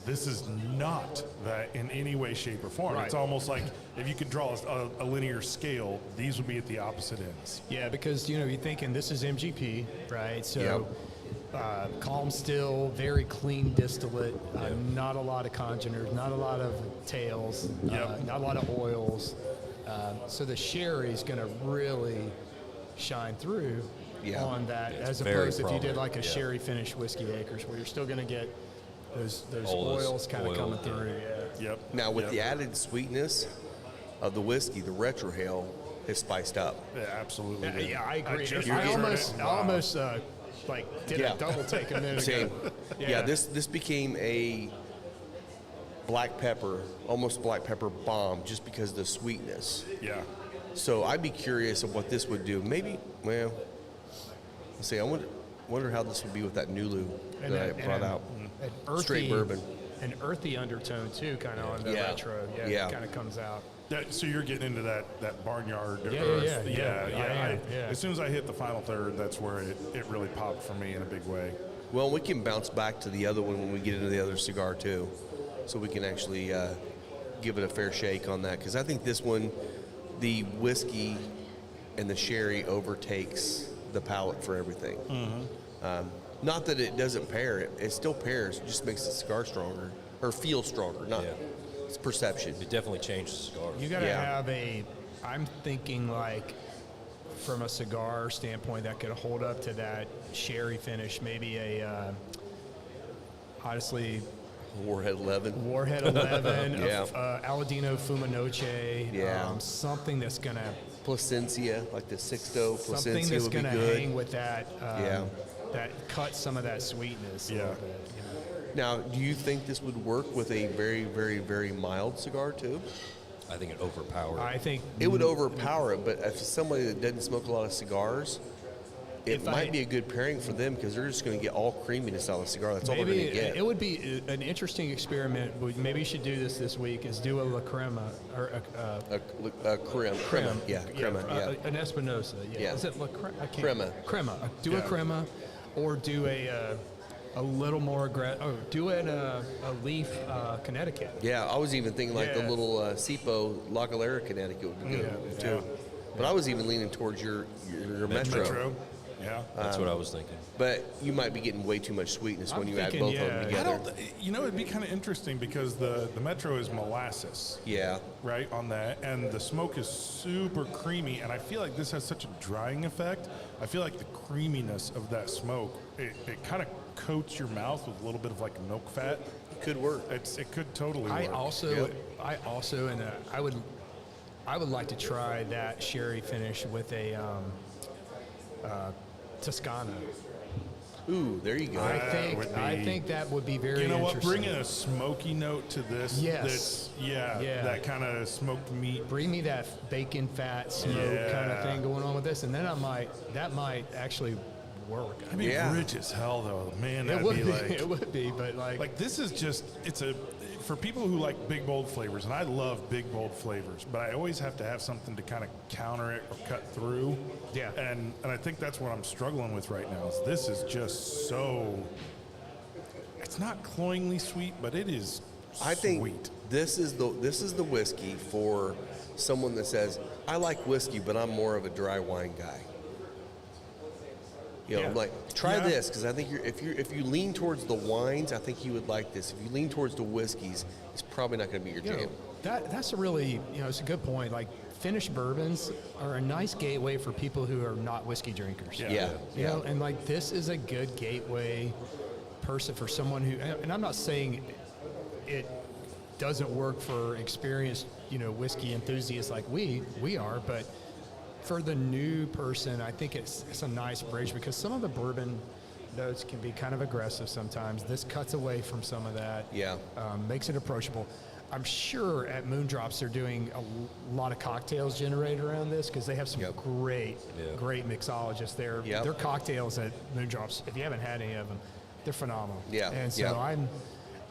this is not that in any way, shape, or form. Right. It's almost like if you could draw a linear scale, these would be at the opposite ends. Yeah, because you're thinking this is MGP, right? So calm still, very clean distillate, not a lot of congeners, not a lot of tails, not a lot of oils. So the sherry is going to really shine through on that, as opposed if you did like a sherry finished whiskey acres, where you're still going to get those oils kind of coming through. Yep. Now, with the added sweetness of the whiskey, the retrohale is spiced up. Yeah, absolutely. Yeah, I agree. just I heard almost, it. I almost did a double take a minute Same. ago. Yeah, this became a black pepper, almost black pepper bomb, just because of the sweetness. Yeah. So I'd be curious of what this would do. Maybe, well, let's see. I wonder how this would be with that Nulu that I brought out. An earthy, Straight bourbon. An earthy undertone too, kind of on the Yeah. retro. Yeah. It kind of comes out. So you're getting into that barnyard. Yeah, earth. yeah. I am, yeah. As soon as I hit the final third, that's where it really popped for me in a big way. Well, we can bounce back to the other one when we get into the other cigar too, so we can actually give it a fair shake on that, because I think this one, the whiskey and the sherry overtakes the palate for everything. Not that it doesn't pair; it still pairs. It just makes the cigar stronger or feel stronger. Not it's perception. It definitely changed the cigar. You got to have I'm thinking like from a cigar standpoint that could hold up to that sherry finish, maybe honestly, Warhead 11. Warhead 11, Yeah. Aladino Fumanoche, Yeah. something that's going to Placencia, like the Sixto something Placencia that's would be going to good. hang with that, that cut some of that sweetness a little bit. Now, do you think this would work with a very, very, very mild cigar too? I think it overpowered. I think It would overpower it, but if somebody that doesn't smoke a lot of cigars, it might be a good pairing for them, because they're just going to get all creaminess out of the cigar. That's all they're going maybe to get. it would be an interesting experiment. Maybe you should do this week. Is do a La Crema or a crema. Yeah, crema. Yeah. an Espinosa. Yeah. Is it La Crema? I can't. Crema. Crema. Do a crema, or do a little more do a leaf Connecticut. Yeah, I was even thinking like the Yeah. little Sipo La Galera, Connecticut would be good too. But I was even leaning towards your Metro. Yeah. That's what I was thinking. But you might be getting way too much sweetness when you add thinking, both of them yeah. together. It'd be kind of interesting because the Metro is molasses. Yeah. Right on that, and the smoke is super creamy, and I feel like this has such a drying effect. I feel like the creaminess of that smoke, it kind of coats your mouth with a little bit of like milk fat. Could work. It could totally I work. also, and I would like to try that sherry finish with a Toscana. Ooh, there you go. I think that would be very You know what? interesting. Bringing a smoky note to this. Yes. That kind of smoked meat. Bring me that bacon fat smoke kind of thing going on with this, and then that might actually work. I mean, rich as hell though. Man, It that'd would be be, like it would be, but like this is just for people who like big bold flavors, and I love big bold flavors, but I always have to have something to kind of counter it or cut through. Yeah. And I think that's what I'm struggling with right now. Is this is just so. It's not cloyingly sweet, but it is. I think sweet. this is the whiskey for someone that says, I like whiskey, but I'm more of a dry wine guy. You know, like try this, because I think if you lean towards the wines, I think you would like this. If you lean towards the whiskeys, it's probably not going to be your jam. that's a really it's a good point. Like finished bourbons are a nice gateway for people who are not whiskey drinkers. Yeah. You know, and like this is a good gateway person for someone who, and I'm not saying it doesn't work for experienced, whiskey enthusiasts like we are, but for the new person, I think it's a nice bridge, because some of the bourbon notes can be kind of aggressive sometimes. This cuts away from some of that. Yeah. Makes it approachable. I'm sure at Moon Drops they're doing a lot of cocktails generated around this, because they have some great mixologists there. Yep. Their cocktails at Moon Drops, if you haven't had any of them, they're phenomenal. Yeah. And so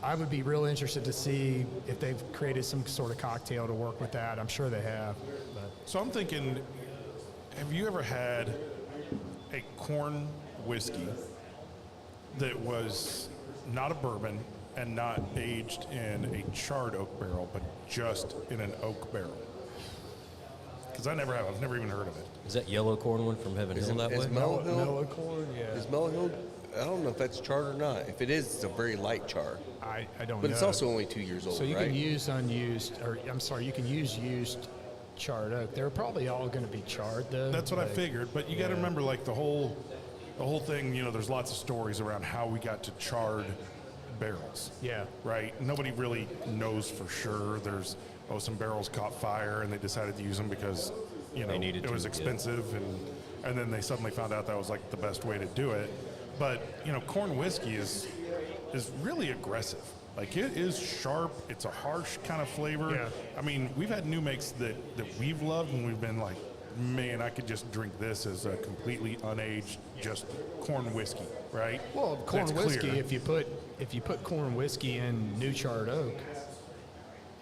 I would be real interested to see if they've created some sort of cocktail to work with that. I'm sure they have. But So I'm thinking, have you ever had a corn whiskey that was not a bourbon, and not aged in a charred oak barrel, but just in an oak barrel? Because I never have. I've never even heard of it. Is that yellow corn one from Heaven Hill that way? Is Mellow Hill? Mellow corn, yeah. Is Mellow Hill? I don't know if that's charred or not. If it is, it's a very light char. I don't know. But it's also only 2 years old, So you right? can use unused, or I'm sorry, you can use used charred oak. They're probably all going to be charred though. That's what I like- figured. But you got to remember, like the whole thing. You know, there's lots of stories around how we got to charred barrels. Yeah. Right. Nobody really knows for sure. There's some barrels caught fire and they decided to use them because They needed it was to, yeah. expensive and then they suddenly found out that was like the best way to do it. But corn whiskey is really aggressive. Like it is sharp. It's a harsh kind of flavor. Yeah. I mean, we've had new makes that we've loved and we've been like, man, I could just drink this as a completely unaged, just corn whiskey, right? Well, corn That's whiskey. clear. If you put corn whiskey in new charred oak,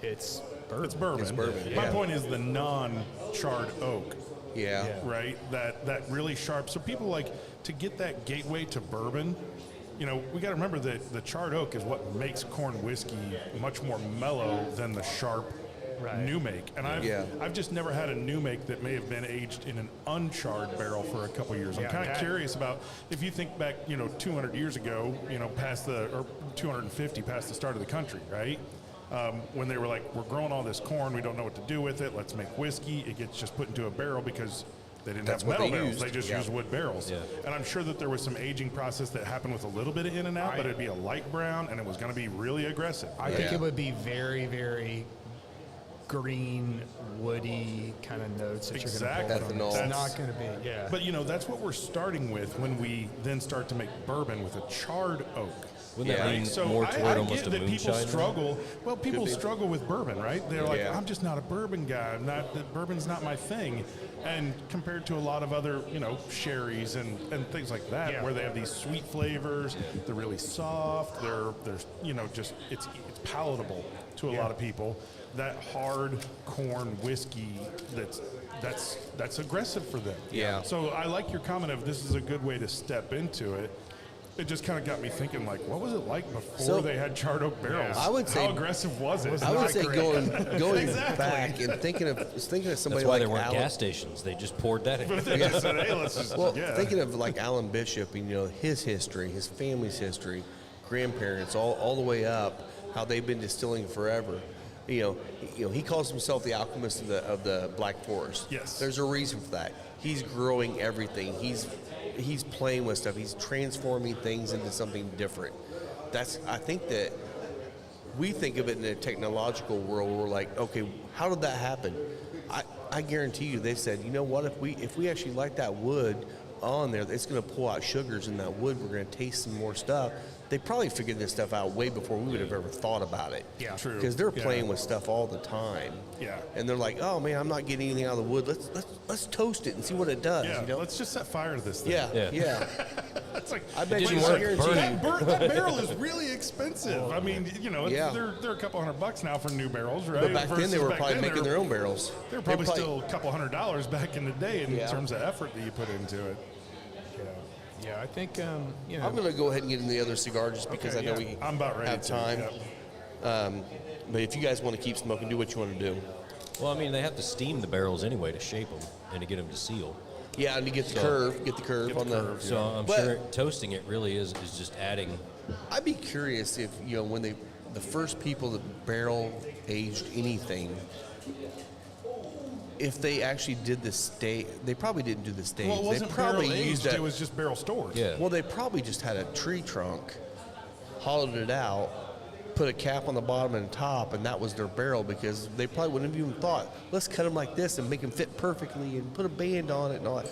it's bourbon. It's bourbon. It's bourbon, My yeah. point is the non-charred oak, Yeah. Yeah. right? That really sharp. So people like to get that gateway to bourbon. We got to remember that the charred oak is what makes corn whiskey much more mellow than the sharp Right. new make. And Yeah. I've just never had a new make that may have been aged in an uncharred barrel for a couple years. I'm Yeah, kind of that- curious about if you think back, 200 years ago, or 250 past the start of the country, right? When they were like, we're growing all this corn, we don't know what to do with it, let's make whiskey. It gets just put into a barrel because they didn't That's have what metal they barrels. used. They just Yeah. used wood barrels. Yeah. And I'm sure that there was some aging process that happened with a little bit of in and out, but it'd be a light brown and it was going to be really aggressive. I think Yeah. it would be very, very green, woody kind of notes that you're Exactly. going to pull from it. Ethanol. It's That's- not going to be, yeah. But that's what we're starting with when we then start to make bourbon with a charred oak. Wouldn't Yeah. that lean So more I toward almost get a that people moonshine? struggle. Well, people be. struggle with bourbon, right? They're like, Yeah. I'm just not a bourbon guy. Bourbon's not my thing. And compared to a lot of other, sherries and things like that, Yeah. where they have these sweet flavors, they're really soft. They're just it's palatable to a lot of people. That hard corn whiskey that's aggressive for them. Yeah. So I like your comment of this is a good way to step into it. It just kind of got me thinking, like, what was it like before So- they had charred oak barrels? I would say- how aggressive was it? I would say going Exactly. back and thinking of somebody That's why like there weren't Alan. gas stations. They just poured that in. They just said, hey, let's just Well, yeah. thinking of like Alan Bishop, and his history, his family's history, grandparents, all the way up, how they've been distilling forever. He calls himself the alchemist of the Black Forest. Yes. There's a reason for that. He's growing everything. He's playing with stuff. He's transforming things into something different. I think that we think of it in a technological world. We're like, okay, how did that happen? I guarantee you, they said, you know what? If we actually light that wood on there, it's going to pull out sugars in that wood. We're going to taste some more stuff. They probably figured this stuff out way before we would have ever thought about it. Yeah. True. Because they're Yeah. playing with stuff all the time. Yeah. And they're like, oh man, I'm not getting anything out of the wood. Let's toast it and see what it does. Yeah, let's just set fire to this thing. Yeah. It's like, I bet didn't you work. I guarantee Burning. you- that barrel is really expensive. I mean, Yeah. they're a couple $100 now for new barrels, right? But back then Versus they were back probably then, making their own barrels. They were probably still a couple $100 back in the day in Yeah. terms of effort that you put into it. Yeah, I think, I'm going to go ahead and get in the other cigar just because Okay, I know yeah. we I'm about ready have to, time. yeah. But if you guys want to keep smoking, do what you want to do. Well, I mean, they have to steam the barrels anyway to shape them and to get them to seal. Yeah, and to get the curve, on the. So I'm But- sure toasting it really is just adding. I'd be curious if when the first people that barrel aged anything, if they actually did the stage. They probably didn't do the stage. Well, it wasn't they probably barrel used aged, that. it was just barrel storage. Yeah. Well, they probably just had a tree trunk, hollowed it out, put a cap on the bottom and top, and that was their barrel because they probably wouldn't have even thought, let's cut them like this and make them fit perfectly and put a band on it and all that.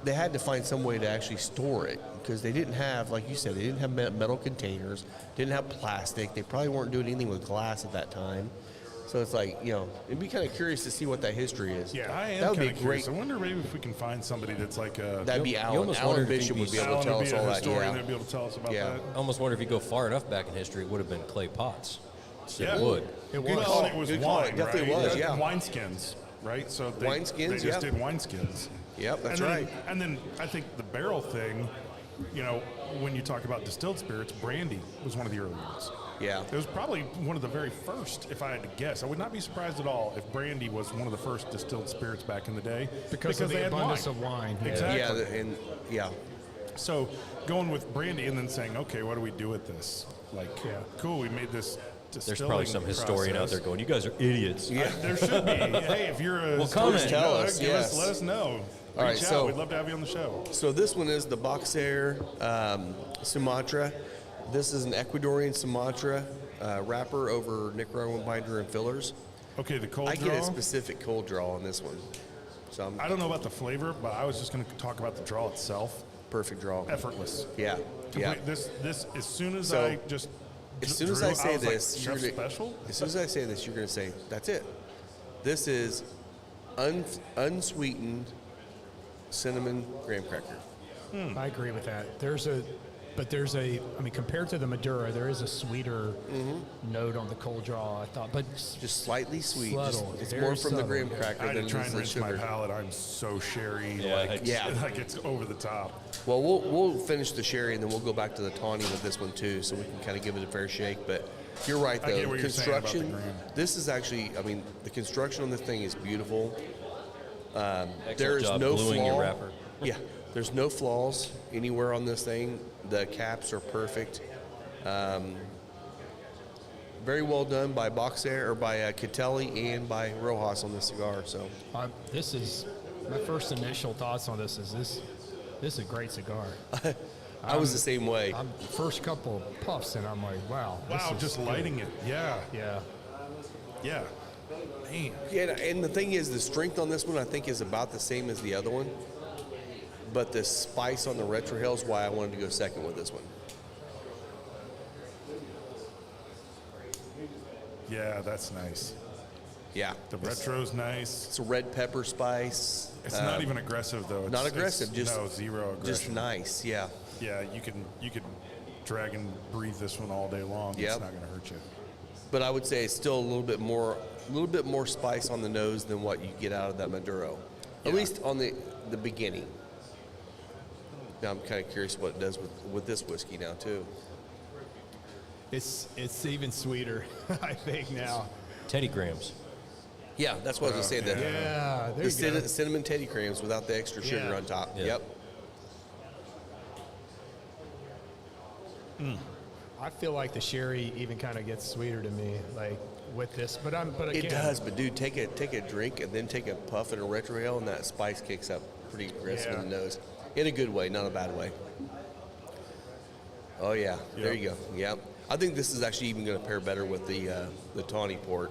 They had to find some way to actually store it because they didn't have, like you said, they didn't have metal containers, didn't have plastic. They probably weren't doing anything with glass at that time. So it's like, it'd be kind of curious to see what that history is. Yeah, I am That would be kind of great. curious. I wonder maybe if we can find somebody that's like a That'd be You Alan. almost Alan wonder if he'd Bishop be would be able Alan to tell would us be all a that. historian Yeah. that'd be able to tell us about Yeah. that. I almost wonder if you go far enough back in history, it would have been clay pots. Yeah. It would. It Good was. call. It was Good call. wine, It definitely right? was, yeah. Wineskins, right? So Wineskins, they just yep. did wineskins. Yep, that's and then, right. And then I think the barrel thing, when you talk about distilled spirits, brandy was one of the early ones. Yeah. It was probably one of the very first, if I had to guess. I would not be surprised at all if brandy was one of the first distilled spirits back in the day. Because of they the had abundance wine. of wine. Yeah. Exactly. Yeah. So going with brandy and then saying, okay, what do we do with this? Like, cool, we made this distilling There's probably some historian out there going, "You guys are idiots." Yeah. There should be. Hey, if you're a comment. historian, Tell us, let us know. All right, Reach out. so- We'd love to have you on the show. So this one is the Boxer Sumatra. This is an Ecuadorian Sumatra wrapper over Nicaraguan binder and fillers. Okay, the cold I draw. get a specific cold draw on this one. So I'm I don't know about the flavor, but I was just going to talk about the draw itself. perfect draw. Effortless. Yeah. Yeah. This as soon as So, I just As soon as drew, I say was like, this, chef gonna- special. As soon as I say this, you're going to say, that's it. This is unsweetened cinnamon graham cracker. I agree with that. I mean, compared to the Maduro, there is a sweeter note on the cold draw, I thought, but Just slightly sweet. Subtle, It's very more from the subtle, graham yeah. cracker I had than to it try is and the rinse my sugar. palate. I'm so sherry. Yeah, like, Yeah. like it's over the top. Well, we'll finish the sherry and then we'll go back to the tawny with this one too, so we can kind of give it a fair shake. But you're right, I though. get what you're saying about the Construction. green. This is actually, I mean, the construction on this thing is beautiful. Excellent There is job no gluing flaw. your wrapper. Yeah, there's no flaws anywhere on this thing. The caps are perfect. Very well done by Boxer or by Catelli and by Rojas on this cigar. So this is my first initial thoughts on this. This is a great cigar. I was the same way. I'm first couple puffs and I'm like, wow. this Wow, is just good. lighting it. Yeah, Yeah. yeah. Man, Yeah, and the thing is, the strength on this one I think is about the same as the other one, but the spice on the retrohale is why I wanted to go second with this one. yeah, that's nice. Yeah, The retro's nice. it's a red pepper spice. It's not even aggressive though. It's, not aggressive, it's- just no zero aggression. Just nice. Yeah, Yeah, you could drag and breathe this one all day long. Yep. It's not going to hurt you. but I would say it's still a little bit more spice on the nose than what you get out of that Maduro, at least on the beginning. Now I'm kind of curious what it does with this whiskey now too. It's even sweeter, I think, now. Teddy Grahams. Yeah, that's what I was gonna say. Yeah, there The you go. cinnamon Teddy Crayons without the extra sugar Yeah. on top. Yeah. Yep. I feel like the sherry even kind of gets sweeter to me, like with this. But again, It does, but dude, take a drink and then take a puff and a retrohale, and that spice kicks up pretty aggressive in the nose, in a good way, not a bad way. Oh yeah, there you go. Yep. I think this is actually even going to pair better with the tawny port.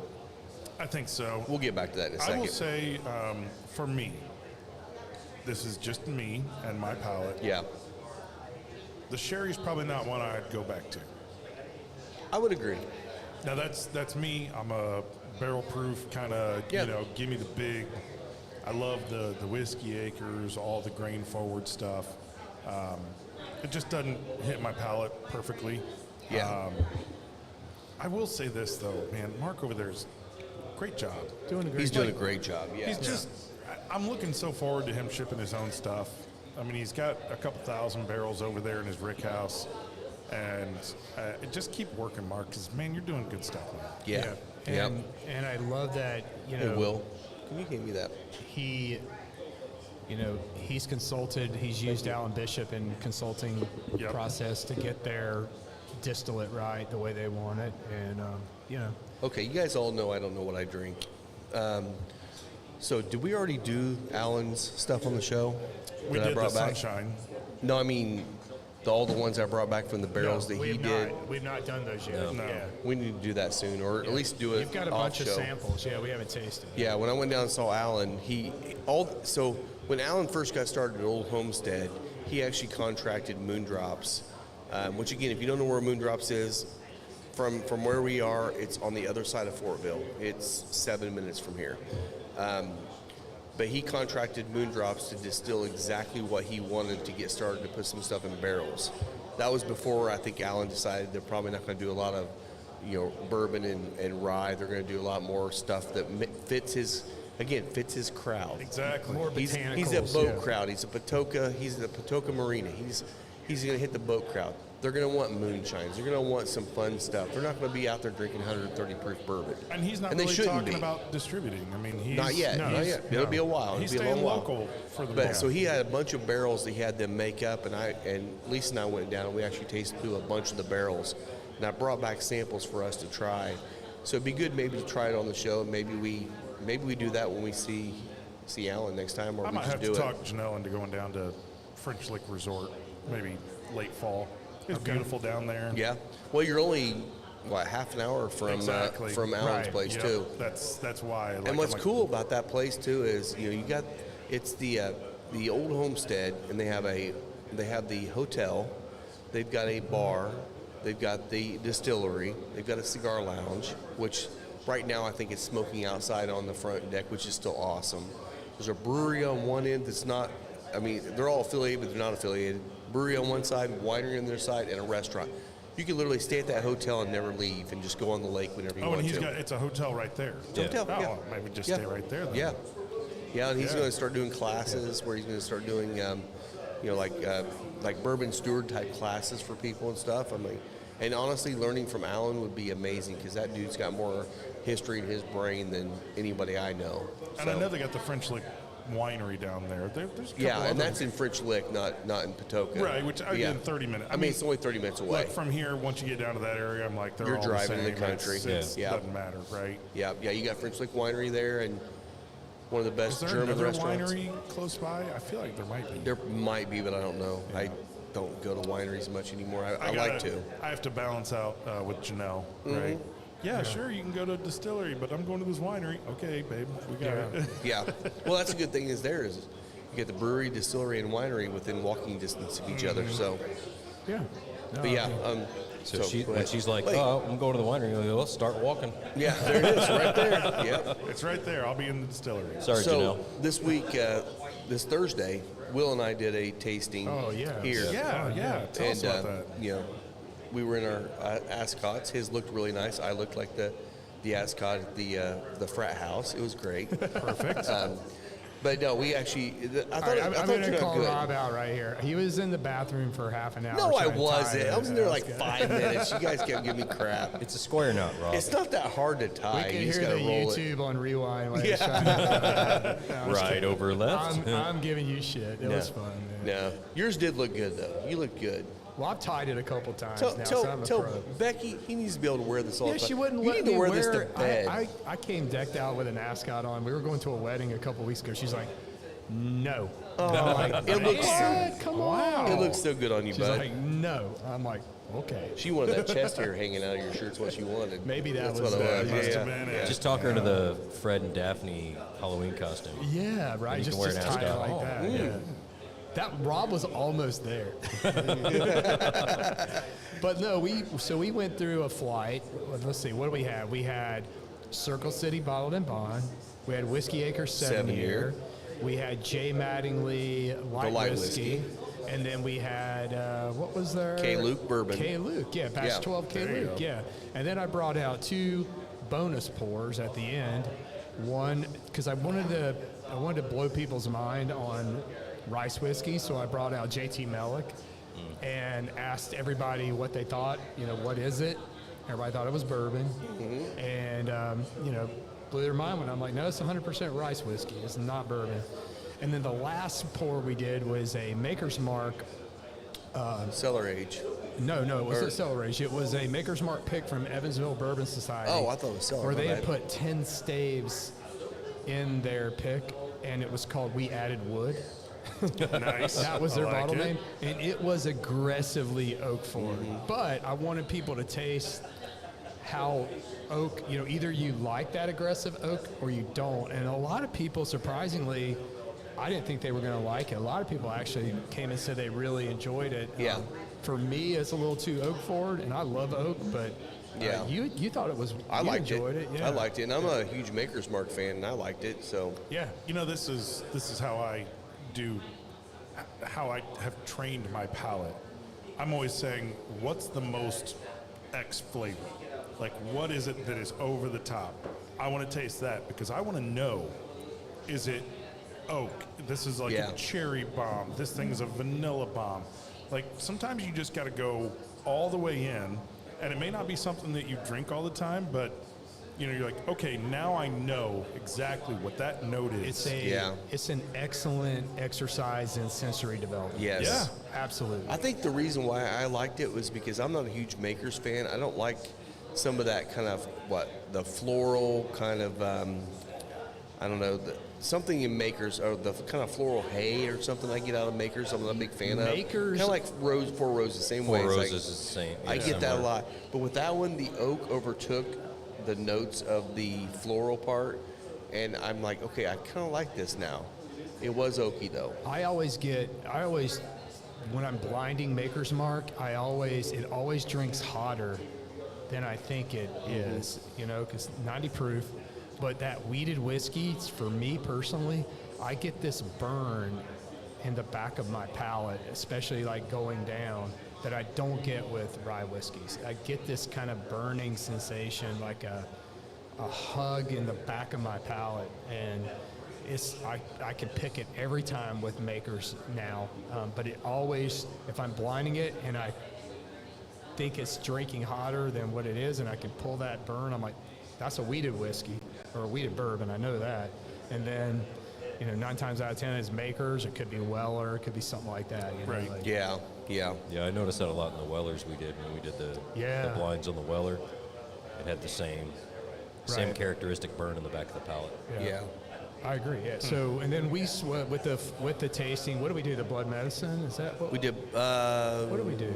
I think so. We'll get back to that in a I second. will say, for me, this is just me and my palate. Yeah, The sherry's probably not one I'd go back to. I would agree. Now that's me. I'm a barrel proof kind of, Yeah. give me the big. I love the whiskey acres, all the grain forward stuff. It just doesn't hit my palate perfectly. Yeah. I will say this though, man, Mark over there's great job. doing a great He's job. doing a great job. Yeah. He's just. I'm looking so forward to him shipping his own stuff. I mean, he's got a couple thousand barrels over there in his rick house, and just keep working, Mark. Because man, you're doing good stuff, man. Yeah. Yep. And I love that, Hey, Will, can you hand me that? he, he's consulted, he's used Alan Bishop in consulting Yep. process to get their distillate right the way they want it. And, Okay, you guys all know I don't know what I drink. So did we already do Alan's stuff on the show? We that I did the brought back? sunshine. No, I mean all the ones I brought back from the barrels that we he have did. We've not done those yet. No. Yeah. We need to do that soon, or at least do it. You've got a off bunch of show. samples. Yeah, we haven't tasted. Yeah, when I went down and saw Alan, so when Alan first got started at Old Homestead, he actually contracted Moon Drops, which again, if you don't know where Moon Drops is, from where we are, it's on the other side of Fortville. It's 7 minutes from here. But he contracted Moon Drops to distill exactly what he wanted to get started to put some stuff in barrels. That was before I think Alan decided they're probably not going to do a lot of, bourbon and rye. They're going to do a lot more stuff that fits his crowd. Exactly. More He's a botanicals, boat yeah. crowd. He's a Patoka Marina. He's going to hit the boat crowd. They're going to want moonshines. They're going to want some fun stuff. They're not going to be out there drinking 130 proof bourbon. And he's not And they really shouldn't talking be. about distributing. I mean, he's Not yet. no, Not he's- yet. It'll no. be a while. He's It'll be a staying long while. local for the But moment. so he had a bunch of barrels that he had them make up, and Lisa and I went down and we actually tasted through a bunch of the barrels, and I brought back samples for us to try. So it'd be good maybe to try it on the show. Maybe we do that when we see Alan next time, or I we might just have do to it. talk Janelle into going down to French Lick Resort, maybe late fall. It's beautiful down there. Yeah. Well, you're only half an hour from Exactly. from Alan's Right. place Yep. too. That's why. Like, And what's I'm like, cool about that place too is you got it's the old homestead, and they have the hotel, they've got a bar, they've got the distillery, they've got a cigar lounge, which right now I think it's smoking outside on the front deck, which is still awesome. There's a brewery on one end that's not. I mean, they're all affiliated, but they're not affiliated. Brewery on one side, winery on the other side, and a restaurant. You can literally stay at that hotel and never leave, and just go on the lake whenever you Oh, want and to. it's a hotel right there. Yeah. Hotel, Oh, yeah. maybe just Yeah. stay right there then. Yeah, yeah, and he's Yeah. going to start doing classes where he's going to start doing, like bourbon steward type classes for people and stuff. I mean, and honestly, learning from Alan would be amazing because that dude's got more history in his brain than anybody I know. And I So- know they got the French Lick Winery down there. There's a couple yeah, and other- that's in French Lick, not in Patoka. Right, which again, 30 minutes. I mean, it's only 30 minutes away. Like from here, once you get down to that area, I'm like, they're You're all driving in the the same. country. It Yeah. doesn't matter, right? Yeah, you got French Lick Winery there, and one of the Is best there German another restaurants. winery close by? I feel like there might be. There might be, but I don't know. I don't go to wineries much anymore. I gotta- like to. I have to balance out with Janelle, right? Yeah, sure, you can go to a distillery, but I'm going to this winery. Okay, babe, we got it. Yeah. Well, that's a good thing is you get the brewery, distillery, and winery within walking distance of each other. So, Yeah. No, but yeah. So, go when ahead. she's like, Wait. "Oh, I'm going to the winery," you go, "Let's start walking." Yeah, there it is, right there. Yep. It's right there. I'll be in the distillery. Sorry, So Janelle. this week, this Thursday, Will and I did a tasting Oh, yeah. here. Yeah. Tell us And about that. we were in our ascots. His looked really nice. I looked like the ascot at the frat house. It was great. Perfect. But no, we actually. I All thought right, it I'm turned going to out call good. Rob out right here. He was in the bathroom for half an hour. No, I trying to wasn't. tie I was in there it. like 5 minutes. You guys kept giving me crap. It's a square knot, Rob. It's not that hard to We tie. can You just hear got the to roll it. YouTube on rewind. While Yeah. Right over left. I'm giving you shit. It was fun, man. No, yours did look good though. You looked good. Well, I've tied it a couple times Tell, now, so I'm a tell pro. Becky he needs to be able to wear this all Yeah, the time. she wouldn't You let need me to wear this to bed. I came decked out with an ascot on. We were going to a wedding a couple weeks ago. She's like, no. I'm like, It looks- "What? Come on. It looks so good on you, She's bud. like, no. I'm like, okay. She wanted that chest hair hanging out of your shirt's what she wanted. Maybe That's was what it. it was. Must Yeah, have been it. Just talk her into the Fred and Daphne Halloween costume. Yeah, right. You Just, can wear just an tie it ascot. like that. Yeah. That Rob was almost there. But no, we went through a flight. Let's see, what do we have? We had Circle City Bottled and Bond. We had Whiskey Acre 7 year. We had J. Mattingly Light, light whiskey. And then we had, what was there? K. Luke Bourbon. K. Luke, yeah, batch Yeah. 12 K. There you Luke, go. yeah. And then I brought out 2 bonus pours at the end. One, because I wanted to blow people's mind on rice whiskey, so I brought out JT Melick and asked everybody what they thought. What is it? Everybody thought it was bourbon, and blew their mind when I'm like, no, it's 100% rice whiskey. It's not bourbon. And then the last pour we did was a Maker's Mark. Cellar age. No, it wasn't Cellar Age. It was a Maker's Mark pick from Evansville Bourbon Society. Oh, I thought it was Cellar. Where My they had bad. put 10 staves in their pick, and it was called We Added Wood. Nice. That was I their like bottle it. name, and it was aggressively oak forward. But I wanted people to taste how oak, either you like that aggressive oak or you don't. And a lot of people, surprisingly, I didn't think they were going to like it. A lot of people actually came and said they really enjoyed it. Yeah. For me, it's a little too oak forward, and I love oak, but Yeah. you thought it was. I you liked enjoyed it. Yeah. I liked it, and I'm a huge Maker's Mark fan, and I liked it. So Yeah, this is how I have trained my palate. I'm always saying, what's the most X flavor? Like, what is it that is over the top? I want to taste that because I want to know, is it oak? This is like Yeah. a cherry bomb. This thing is a vanilla bomb. like sometimes you just got to go all the way in, and it may not be something that you drink all the time, but you're like, okay, now I know exactly what that note is. It's an excellent exercise in sensory development. Yes. Yeah. Absolutely. I think the reason why I liked it was because I'm not a huge Makers fan. I don't like some of that kind of, the floral kind of, I don't know, something in Makers, or the kind of floral hay or something I get out of Makers, I'm not a big fan of. Makers- Kind of like Four Roses, same way. Four It's Roses like- is the same. I yeah, get that a similar. lot. But with that one, the oak overtook the notes of the floral part, and I'm like, okay, I kind of like this now. It was oaky though. I always, when I'm blinding Maker's Mark, it always drinks hotter than I think it is, because 90 proof. But that weeded whiskey, for me personally, I get this burn in the back of my palate, especially like going down, that I don't get with rye whiskeys. I get this kind of burning sensation, like a hug in the back of my palate, and I can pick it every time with Makers now. But it always, if I'm blinding it and I think it's drinking hotter than what it is, and I can pull that burn, I'm like, that's a weeded whiskey or a weeded bourbon. I know that. And then, 9 times out of 10 is Makers. It could be Weller. It could be something like that. Right. like- Yeah. Yeah, I noticed that a lot in the Wellers we did when we did the blinds on the Weller. It had the same Right. characteristic burn in the back of the palate. Yeah. I agree. Yeah. So, and then with the tasting, what do we do? The blood medicine? Is that what We did. What do we do?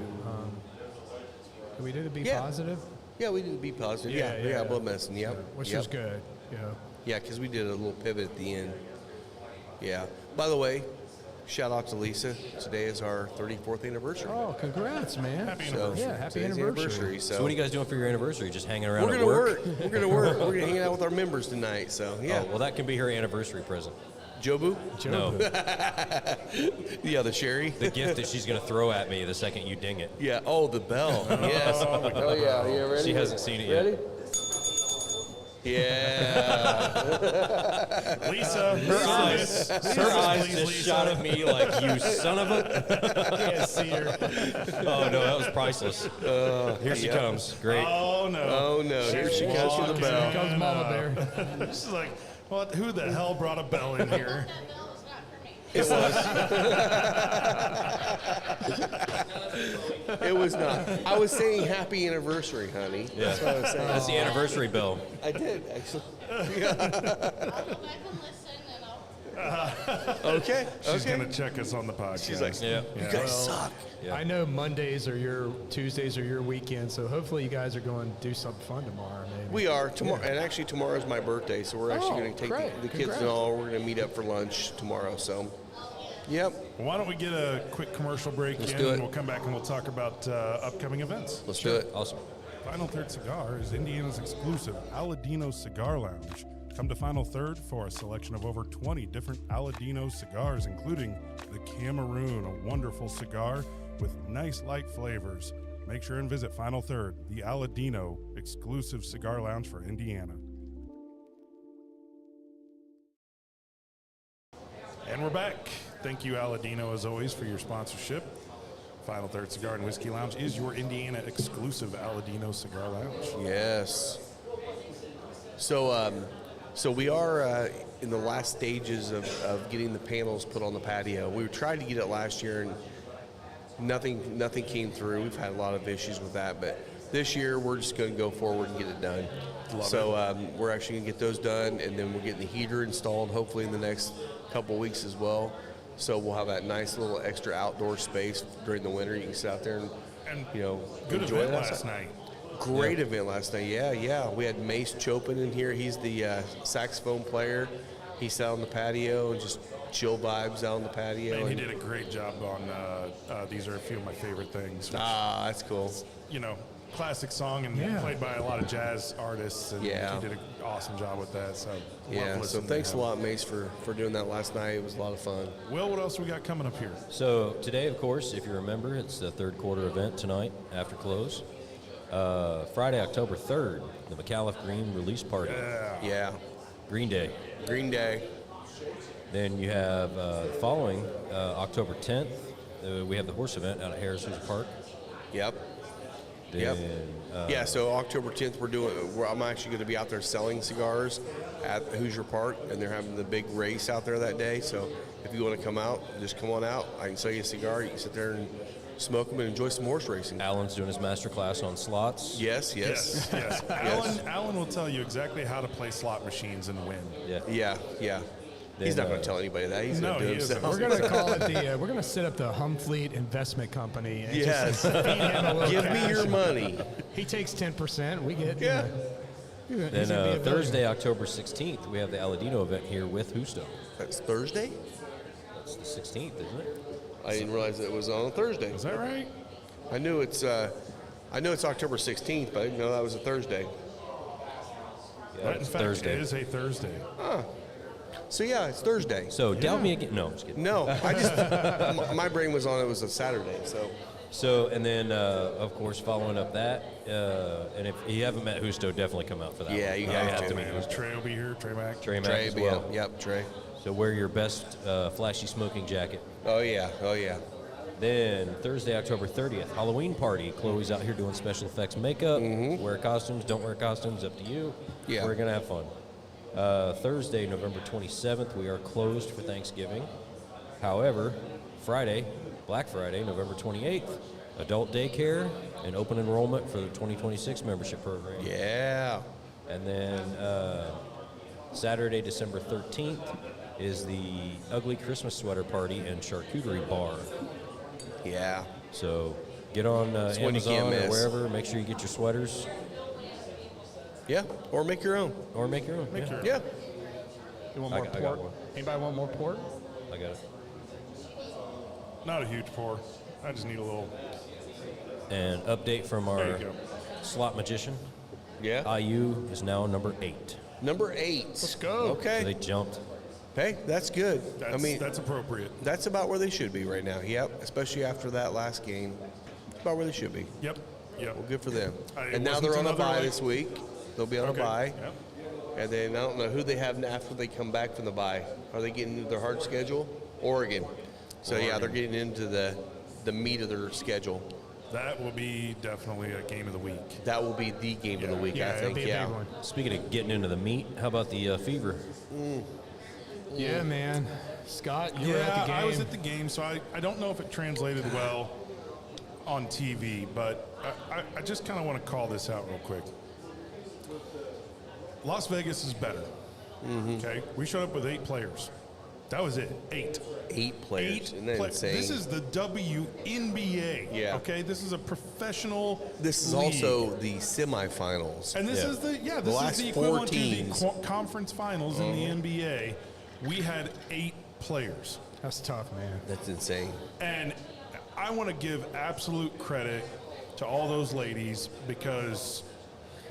Do we do the B Yeah. positive? Yeah, we did be positive. Yeah, blood medicine. Yep. Which yep. is good. Yeah. Yeah, because we did a little pivot at the end. Yeah. By the way, shout out to Lisa. Today is our 34th anniversary. Oh, congrats, man. Happy So, anniversary. Yeah, happy today's anniversary. So what are you guys doing for your anniversary? Just hanging around We're at gonna work? work. We're gonna work. We're gonna hang out with our members tonight. So yeah. Oh, well, that can be her anniversary present. Jobu. No, Yeah, the sherry. the gift that she's going to throw at me the second you ding it. Yeah. Oh, the bell. Yes. Oh yeah. Yeah. Ready? She hasn't seen it yet. Ready? Yeah. Lisa, Her eyes just shot at me like, you son of a... Can't see her. Oh, no, that was priceless. Here she comes. Great. oh no. Oh no. Here she comes with the walking bell. in. Comes Mama Bear. She's like, what? Who the hell brought a bell in here? That bell is not for me. It was. It was not. I was saying happy anniversary, honey. Yeah. That's what I was saying. That's the anniversary bell. I did actually. I'll go back and listen, and I'll. Okay. She's okay. gonna check us on the podcast. She's like, Yeah. you guys suck. Yeah. I know Tuesdays are your weekend, so hopefully you guys are going to do something fun tomorrow, maybe. We are tomorrow, and actually tomorrow's my birthday, so we're actually Oh, going to take great. the kids Congrats. and all. We're going to meet up for lunch tomorrow. So, yep. Well, why don't we get a quick commercial break Let's in, do it. and we'll come back and we'll talk about upcoming events. Let's do it. Awesome. Final Third Cigar is Indiana's exclusive Aladino Cigar Lounge. Come to Final Third for a selection of over 20 different Aladino cigars, including the Cameroon, a wonderful cigar with nice light flavors. Make sure and visit Final Third, the Aladino exclusive cigar lounge for Indiana. And we're back. Thank you, Aladino, as always, for your sponsorship. Final Third Cigar and Whiskey Lounge is your Indiana exclusive Aladino cigar lounge. Yes. So we are in the last stages of getting the panels put on the patio. We tried to get it last year, and nothing came through. We've had a lot of issues with that, but this year we're just going to go forward and get it done. We're actually going to get those done, and then we're getting the heater installed hopefully in the next couple weeks as well. So we'll have that nice little extra outdoor space during the winter. You can sit out there and Good enjoy event it last outside. night. Great event last night. Yeah. We had Mace Chopin in here. He's the saxophone player. He sat on the patio and just chill vibes out on the patio. And he and- did a great job on These Are a Few of My Favorite Things. Which, that's cool. classic song and Yeah. played by a lot of jazz artists. And Yeah. he did an awesome job with that. So, love Yeah. So listening to thanks a him. lot, Mace, for doing that last night. It was a lot of fun. Will, what else we got coming up here? So today, of course, if you remember, it's the third quarter event tonight after close. Friday, October 3rd, the McAuliffe Green release party. Yeah. Green Day. Green Day. Then you have following October 10th, we have the horse event out at Harrison's Park. Yep. Then, Yeah, so October 10th, I'm actually going to be out there selling cigars at Hoosier Park, and they're having the big race out there that day. So if you want to come out, just come on out. I can sell you a cigar. You can sit there and smoke them and enjoy some horse racing. Alan's doing his master class on slots. Yes. Alan will tell you exactly how to play slot machines and win. Yeah. He's Then, not going to tell anybody that. He's No, going to do he it isn't. himself. We're gonna call it the. We're gonna set up the Humfleet Investment Company. And Yes. just feed him a little Give me cash. your money. He takes 10%. We get. Yeah. He's Then gonna be a billionaire. Thursday, October 16th, we have the Aladino event here with Husto. That's Thursday? That's the 16th, isn't it? I didn't realize it was on a Thursday. Is that right? I knew it's October 16th, but I didn't know that was a Thursday. Yeah, That, in it's fact, Thursday. is a Thursday. So yeah, it's Thursday. So doubt me again. No, I'm just kidding. No, I just my brain was on it was a Saturday. So, and then, of course, following up that, and if you haven't met Husto, definitely come out for that. Yeah, one. you You have have to, to meet man. Husto. Trey will be here. Trey Mack. Trey Mack Trey, as well. yep, Trey. So wear your best flashy smoking jacket. Oh yeah. Then Thursday, October 30th, Halloween party. Chloe's out here doing special effects makeup. Wear costumes, don't wear costumes, up to you. Yeah. We're going to have fun. Thursday, November 27th, we are closed for Thanksgiving. However, Friday, Black Friday, November 28th, adult daycare and open enrollment for the 2026 membership program. Yeah. And then Saturday, December 13th, is the Ugly Christmas Sweater Party and Charcuterie Bar. Yeah. So get on one you can't Amazon or miss. wherever. Make sure you get your sweaters Yeah. Or make your own. or make your own. Yeah. Yeah. You want I more got port? one. Anybody want more port? I got it. Not a huge pour. I just need a little. And update from There our you go. slot magician. Yeah. IU is now number 8. Number 8. Let's go. So they Okay. jumped. Hey, that's good. That's appropriate. that's about where they should be right now. Yep. Especially after that last game. It's about where they should be. Yep. Well, good for them. It And now wasn't they're on a another, bye like- this week. They'll be on a Okay. bye. Yep. And then I don't know who they have after they come back from the bye. Are they getting into their hard schedule? Oregon. So yeah, they're getting into the meat of their schedule. That will be definitely a game of the week. That will be the game of the week, I it'll think. be a Yeah. big one. Speaking of getting into the meat, how about the Fever? Yeah, man. Scott, you were at the game. I was at the game, so I don't know if it translated well on TV, but I just kind of want to call this out real quick. Las Vegas is better. Okay, we showed up with 8 players. That was it. 8. 8 players. 8 Isn't that players. insane? This is the WNBA. Yeah. Okay, this is a professional. This is league. also the semifinals. And this Yeah. is the The this last is the 4 equivalent teams. to the conference finals in the NBA. We had 8 players, That's tough, man. That's insane. and I want to give absolute credit to all those ladies because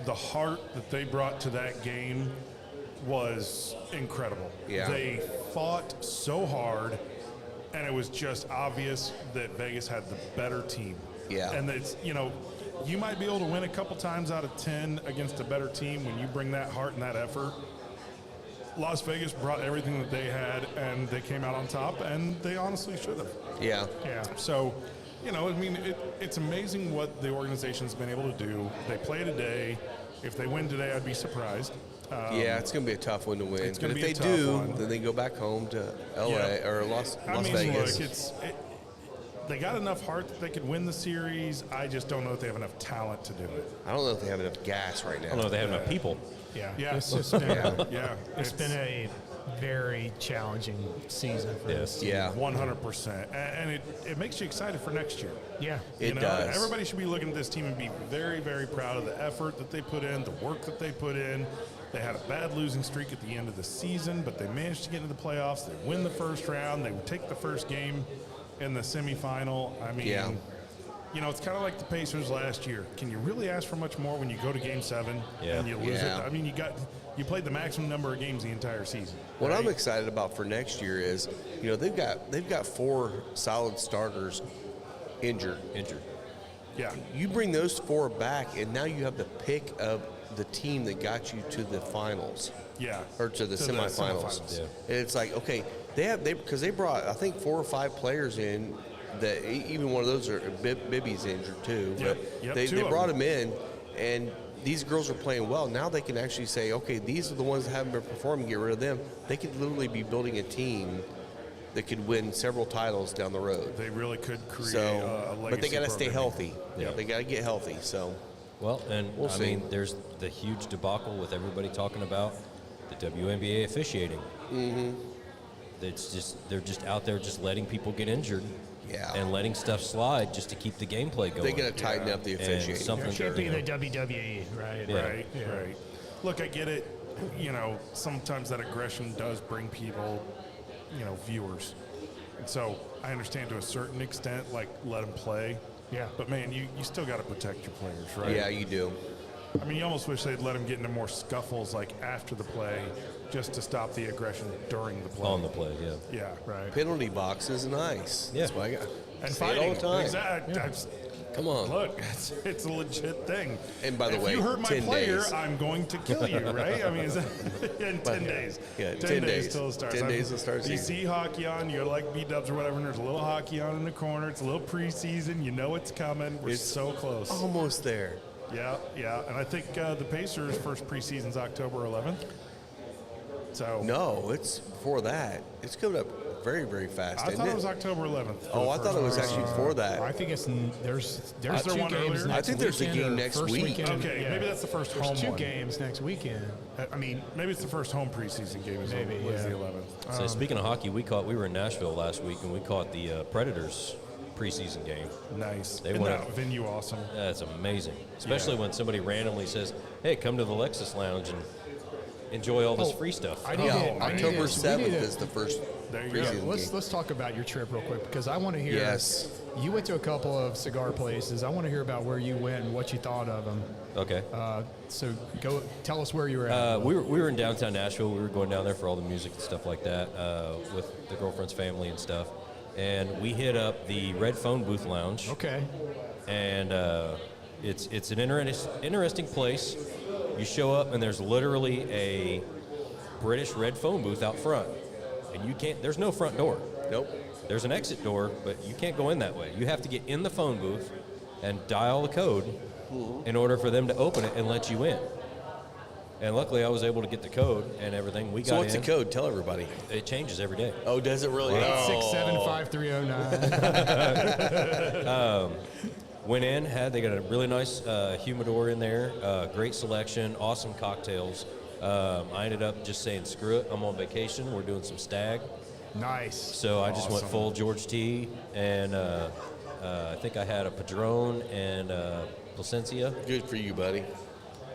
the heart that they brought to that game was incredible. Yeah. They fought so hard, and it was just obvious that Vegas had the better team. Yeah. And it's, you might be able to win a couple times out of 10 against a better team when you bring that heart and that effort. Las Vegas brought everything that they had, and they came out on top, and they honestly should have. Yeah. Yeah. So, it's amazing what the organization's been able to do. They play today. If they win today, I'd be surprised. Yeah, it's going to be a tough one to win. it's But gonna if be they a tough do, one. then they go back home to LA Yeah. or Las I mean, Vegas. look, they got enough heart that they could win the series. I just don't know if they have enough talent to do it. I don't know if they have enough gas right now. I don't know if they have enough people. Yeah. Yeah. It's just been, Yeah, it's been a very challenging season for this. Yeah. 100%, and it makes you excited for next year. Yeah. It does. Everybody should be looking at this team and be very, very proud of the effort that they put in, the work that they put in. They had a bad losing streak at the end of the season, but they managed to get into the playoffs. They win the first round. They take the first game in the semifinal. I mean, Yeah. it's kind of like the Pacers last year. Can you really ask for much more when you go to Game 7 Yeah. and you lose Yeah. it? I mean, you played the maximum number of games the entire season. What I'm right? excited about for next year is, they've got 4 solid starters injured. Yeah. You bring those 4 back, and now you have the pick of the team that got you to the finals. Yeah. Or to the semifinals. semifinals. Yeah. And it's like, okay, because they brought, I think, 4 or 5 players in that even one of those are Bibby's injured too. Yep, But yep, they two of brought them. him in, and these girls are playing well. Now they can actually say, okay, these are the ones that haven't been performing. Get rid of them. They could literally be building a team that could win several titles down the road. They really could create So, a legacy but they got to stay program. healthy. Yeah. They got to get healthy. So. Well, and We'll I see. mean, there's the huge debacle with everybody talking about the WNBA officiating. Mm-hmm. They're just out there just letting people get injured. Yeah. And letting stuff slide just to keep the gameplay going. They got to tighten up the And officiating. something- It should be you the know. WWE, right? Yeah. Right, right. Look, I get it. You know, sometimes that aggression does bring people, viewers. And so I understand to a certain extent, like, let them play. Yeah. But, man, you still got to protect your players, right? Yeah, you do. I mean, you almost wish they'd let them get into more scuffles, like, after the play, just to stop the aggression during the play. On the play, yeah. Yeah. Right. Penalty box is nice. Yeah. That's why I got. And say it fighting. all the time. Exactly. Come on. Look, it's a legit thing. And by the if way, you hurt my 10 player, days. I'm going to kill you, right? I mean, is that in 10 days? Yeah, 10 10 days. till it starts. 10 days till it starts. You see hockey on, you go to like B-dubs or whatever, and there's a little hockey on in the corner. It's a little preseason. You know it's coming. We're It's so close. Almost there. Yeah, yeah. And I think the Pacers' first preseason's October 11th. So No, it's before that. It's coming up very, very fast. I isn't thought it it was October 11th. Oh, I thought it was actually before that. I think it's there's there two one games earlier? next I think there's a weekend game or next first week. weekend. Okay, maybe that's the first There's home two one. games next weekend. I mean, Maybe it's the first home preseason game. Is Maybe, was yeah. the 11th. So speaking of hockey, we were in Nashville last week, and we caught the Predators preseason game. Nice. They Isn't went that up- venue awesome? That's amazing, especially when somebody randomly says, "Hey, come to the Lexus Lounge and enjoy all this free stuff." I Yeah, need to- I need October to- we 7th need to- is the first There you go. preseason Let's game. let's talk about your trip real quick because I want to hear. Yes. You went to a couple of cigar places. I want to hear about where you went and what you thought of them. Okay. So go tell us where you were at. We were in downtown Nashville. We were going down there for all the music and stuff like that with the girlfriend's family and stuff. And we hit up the Red Phone Booth Lounge. Okay. And it's an interesting place. You show up and there's literally a British red phone booth out front, and you can't. There's no front door. Nope. There's an exit door, but you can't go in that way. You have to get in the phone booth and dial the code in order for them to open it and let you in. And luckily, I was able to get the code and everything. We got So what's in. the code? Tell everybody. It changes every day. Oh, does it really? 867-5309. Went in, they got a really nice humidor in there, great selection, awesome cocktails. I ended up just saying, screw it, I'm on vacation, we're doing some stag. Nice. So I just went full George T, and I think I had a Padron and Placencia. Good for you, buddy.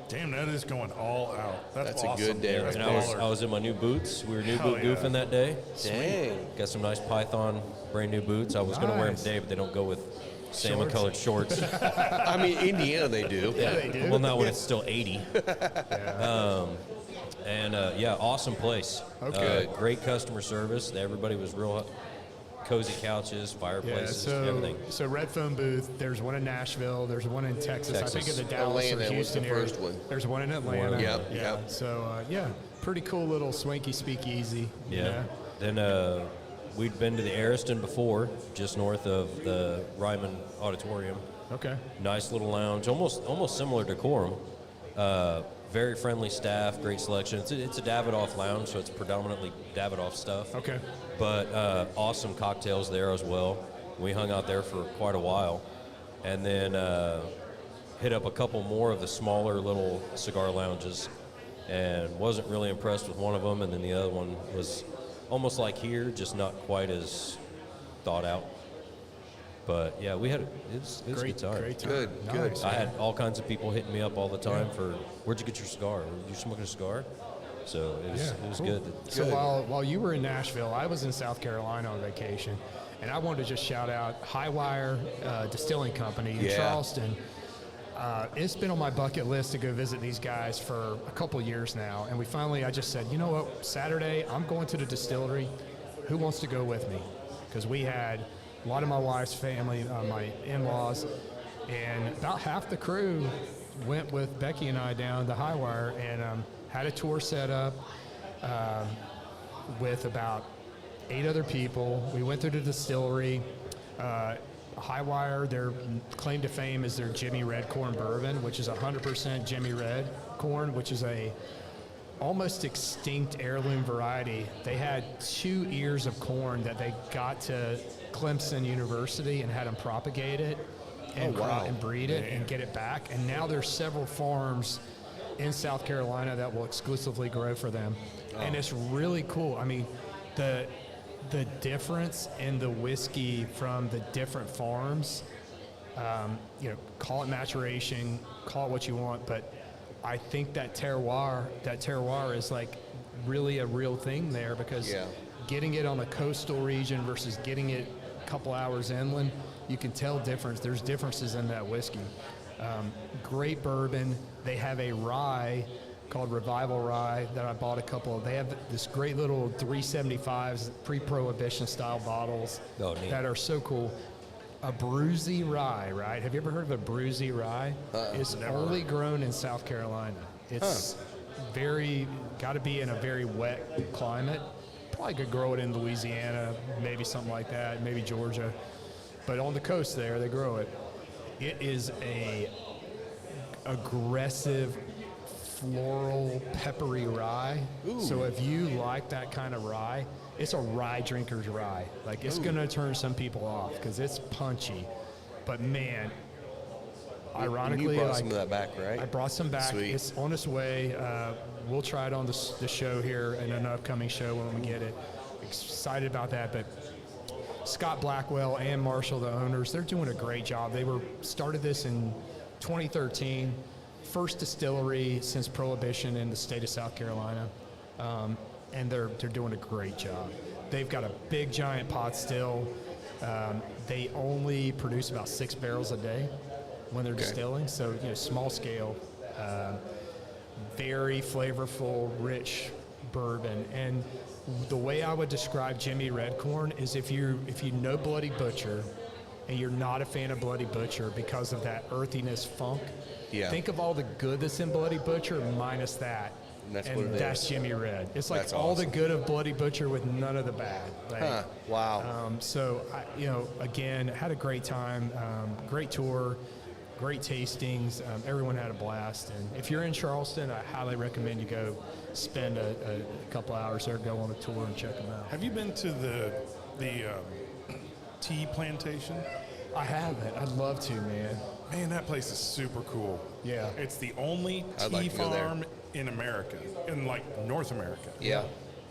Damn, that is going all out. That's a awesome. good day That's And right I was in my new boots. We were new Hell boot yeah. goofing that day. Dang. Got some nice Python brand new boots. I was going to wear them Nice. today, but they don't go with salmon colored shorts. I mean, Indiana, they do. they do. Well, not when it's still 80. Awesome place. Okay. Great customer service. Everybody was real cozy couches, Yeah, fireplaces, everything. so Red Phone Booth, there's one in Nashville, there's one in Texas. I think in the Dallas Atlanta or was the Houston area. first one. There's one in Atlanta. Yep, Yeah. yep. So, pretty cool little swanky speakeasy. Yeah. Then we'd been to the Ariston before, just north of the Ryman Auditorium. Okay. Nice little lounge, almost similar to Decorum. Very friendly staff, great selection. It's a Davidoff lounge, so it's predominantly Davidoff stuff. Okay. But awesome cocktails there as well. We hung out there for quite a while, and then hit up a couple more of the smaller little cigar lounges, and wasn't really impressed with one of them. And then the other one was almost like here, just not quite as thought out. But yeah, it was a good time. Great time. Good, good. Nice. I had all kinds of people hitting me up all the time for, where'd you get your cigar? You smoking a cigar? So it was cool. good. So while you were in Nashville, I was in South Carolina on vacation, and I wanted to just shout out Highwire Distilling Company in Yeah. Charleston. It's been on my bucket list to go visit these guys for a couple years now, and I just said, you know what, Saturday, I'm going to the distillery. Who wants to go with me? Because we had a lot of my wife's family, my in-laws, and about half the crew went with Becky and I down to Highwire and had a tour set up with about 8 other people. We went through the distillery. High Wire, their claim to fame is their Jimmy Red Corn Bourbon, which is 100% Jimmy Red corn, which is a almost extinct heirloom variety. They had 2 ears of corn that they got to Clemson University and had them propagate it and, and breed it and get it back. And now there's several farms in South Carolina that will exclusively grow for them. And it's really cool. I mean, the difference in the whiskey from the different farms, you know, call it maturation, call it what you want, but I think that terroir is like really a real thing there, because getting it on a coastal region versus getting it a couple hours inland, you can tell difference. There's differences in that whiskey. Great bourbon. They have a rye called Revival Rye that I bought a couple of. They have this great little 375s, pre-prohibition style bottles that are so cool. A Bruisey Rye, right? Have you ever heard of a Bruisey Rye? It's only grown in South Carolina. It's got to be in a very wet climate. Probably could grow it in Louisiana, maybe something like that, maybe Georgia. But on the coast there, they grow it. It is a aggressive, floral, peppery rye. Ooh. So if you like that kind of rye, it's a rye drinker's rye. Like, it's going to turn some people off because it's punchy. But, man, ironically, you brought some of that back, right? I brought some back. Sweet. It's on its way. We'll try it on the show here in an upcoming show when we get it. Excited about that. But Scott Blackwell and Marshall, the owners, they're doing a great job. They started this in 2013. First distillery since Prohibition in the state of South Carolina, and they're doing a great job. They've got a big giant pot still. They only produce about 6 barrels a day when they're distilling, so small scale, very flavorful, rich bourbon. And the way I would describe Jimmy Red Corn is if you know Bloody Butcher and you're not a fan of Bloody Butcher because of that earthiness funk. Think of all the good that's in Bloody Butcher minus that. And that's what it is. Jimmy Red. It's like That's all awesome. the good of Bloody Butcher with none of the bad. Like, Wow. So, again, had a great time, great tour, great tastings. Everyone had a blast. And if you're in Charleston, I highly recommend you go spend a couple hours there, go on a tour and check them out. Have you been to the tea plantation? I haven't. I'd love to, man. Man, that place is super cool. Yeah. It's the only I'd tea like to go there. farm in America, in like North America. Yeah.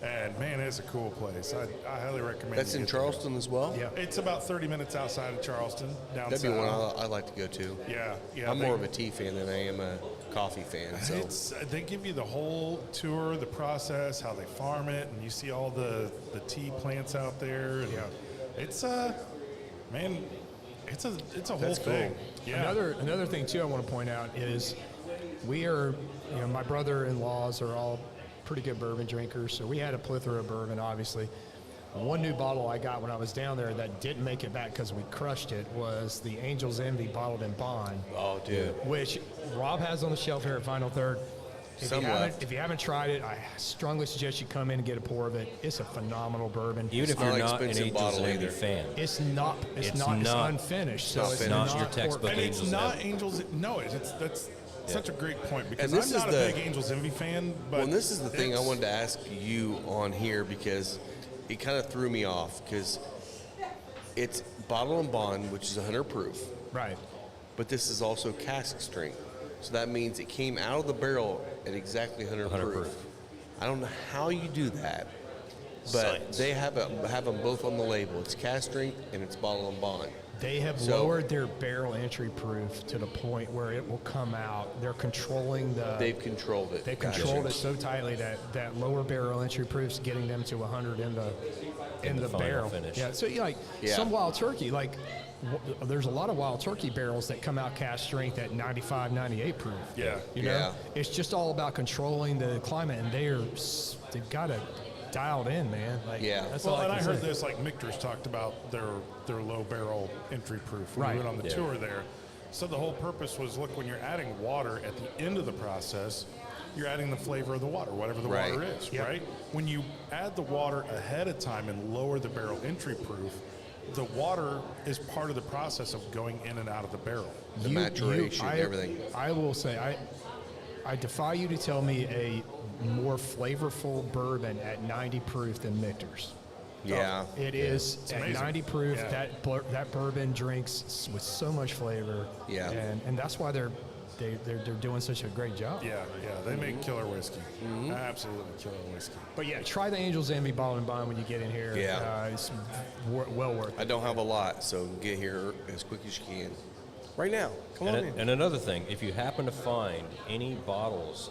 And man, it's a cool place. I highly recommend. That's you in get there. Charleston as well? Yeah. It's about 30 minutes outside of Charleston, down That'd be south. one I'd like to go to. Yeah. I'm more of a tea fan than I am a coffee fan. So They give you the whole tour, the process, how they farm it, and you see all the tea plants out there. And it's man, it's a whole That's thing. cool. Yeah. Another thing too I want to point out is we are, my brother-in-laws are all pretty good bourbon drinkers, so we had a plethora of bourbon, obviously. One new bottle I got when I was down there that didn't make it back because we crushed it was the Angel's Envy bottled in bond. Oh, dude. Which Rob has on the shelf here at Final Third. If you haven't tried it, I strongly suggest you come in and get a pour of it. It's a phenomenal bourbon. Even if not you're an not an expensive Angels bottle Envy either. fan. It's not. It's unfinished. So it's not your port- textbook And it's Angels not Envy. Angels. No, that's such a great point because And this I'm not is a the- big Angels Envy fan. But Well, and this is the thing I it's- wanted to ask you on here because it kind of threw me off because it's bottle and bond, which is 100 proof, Right. but this is also cask strength. So that means it came out of the barrel at exactly 100 proof. I don't know how you do that, but Science. they have them both on the label. It's cask strength and it's bottle and bond. They have So- lowered their barrel entry proof to the point where it will come out. They're controlling the. They've controlled it. They controlled it so tightly that lower barrel entry proof's getting them to 100 in the final barrel. finish. Yeah. So some Wild Turkey, there's a lot of Wild Turkey barrels that come out cask strength at 95, 98 proof. Yeah. You know, Yeah. it's just all about controlling the climate, and they've got it dialed in, man. That's Well, all and I can heard say. this, like Michter's talked about their low barrel entry proof when Right. we went on the tour there. So the whole purpose was, look, when you're adding water at the end of the process, you're adding the flavor of the water, whatever the Right. water is, Yep. right? When you add the water ahead of time and lower the barrel entry proof, the water is part of the process of going in and out of the barrel. The maturation and everything. I will say, I defy you to tell me a more flavorful bourbon at 90 proof than Michter's. Yeah. It is at amazing. 90 proof. Yeah. That bourbon drinks with so much flavor. Yeah. And that's why they're doing such a great job. Yeah, they make killer whiskey. Absolutely killer whiskey. But yeah, try the Angel's Envy Bottle and Bond when you get in here. Yeah. It's well worth it. I don't have a lot, so get here as quick as you can. Right now. Come on in. And another thing, if you happen to find any bottles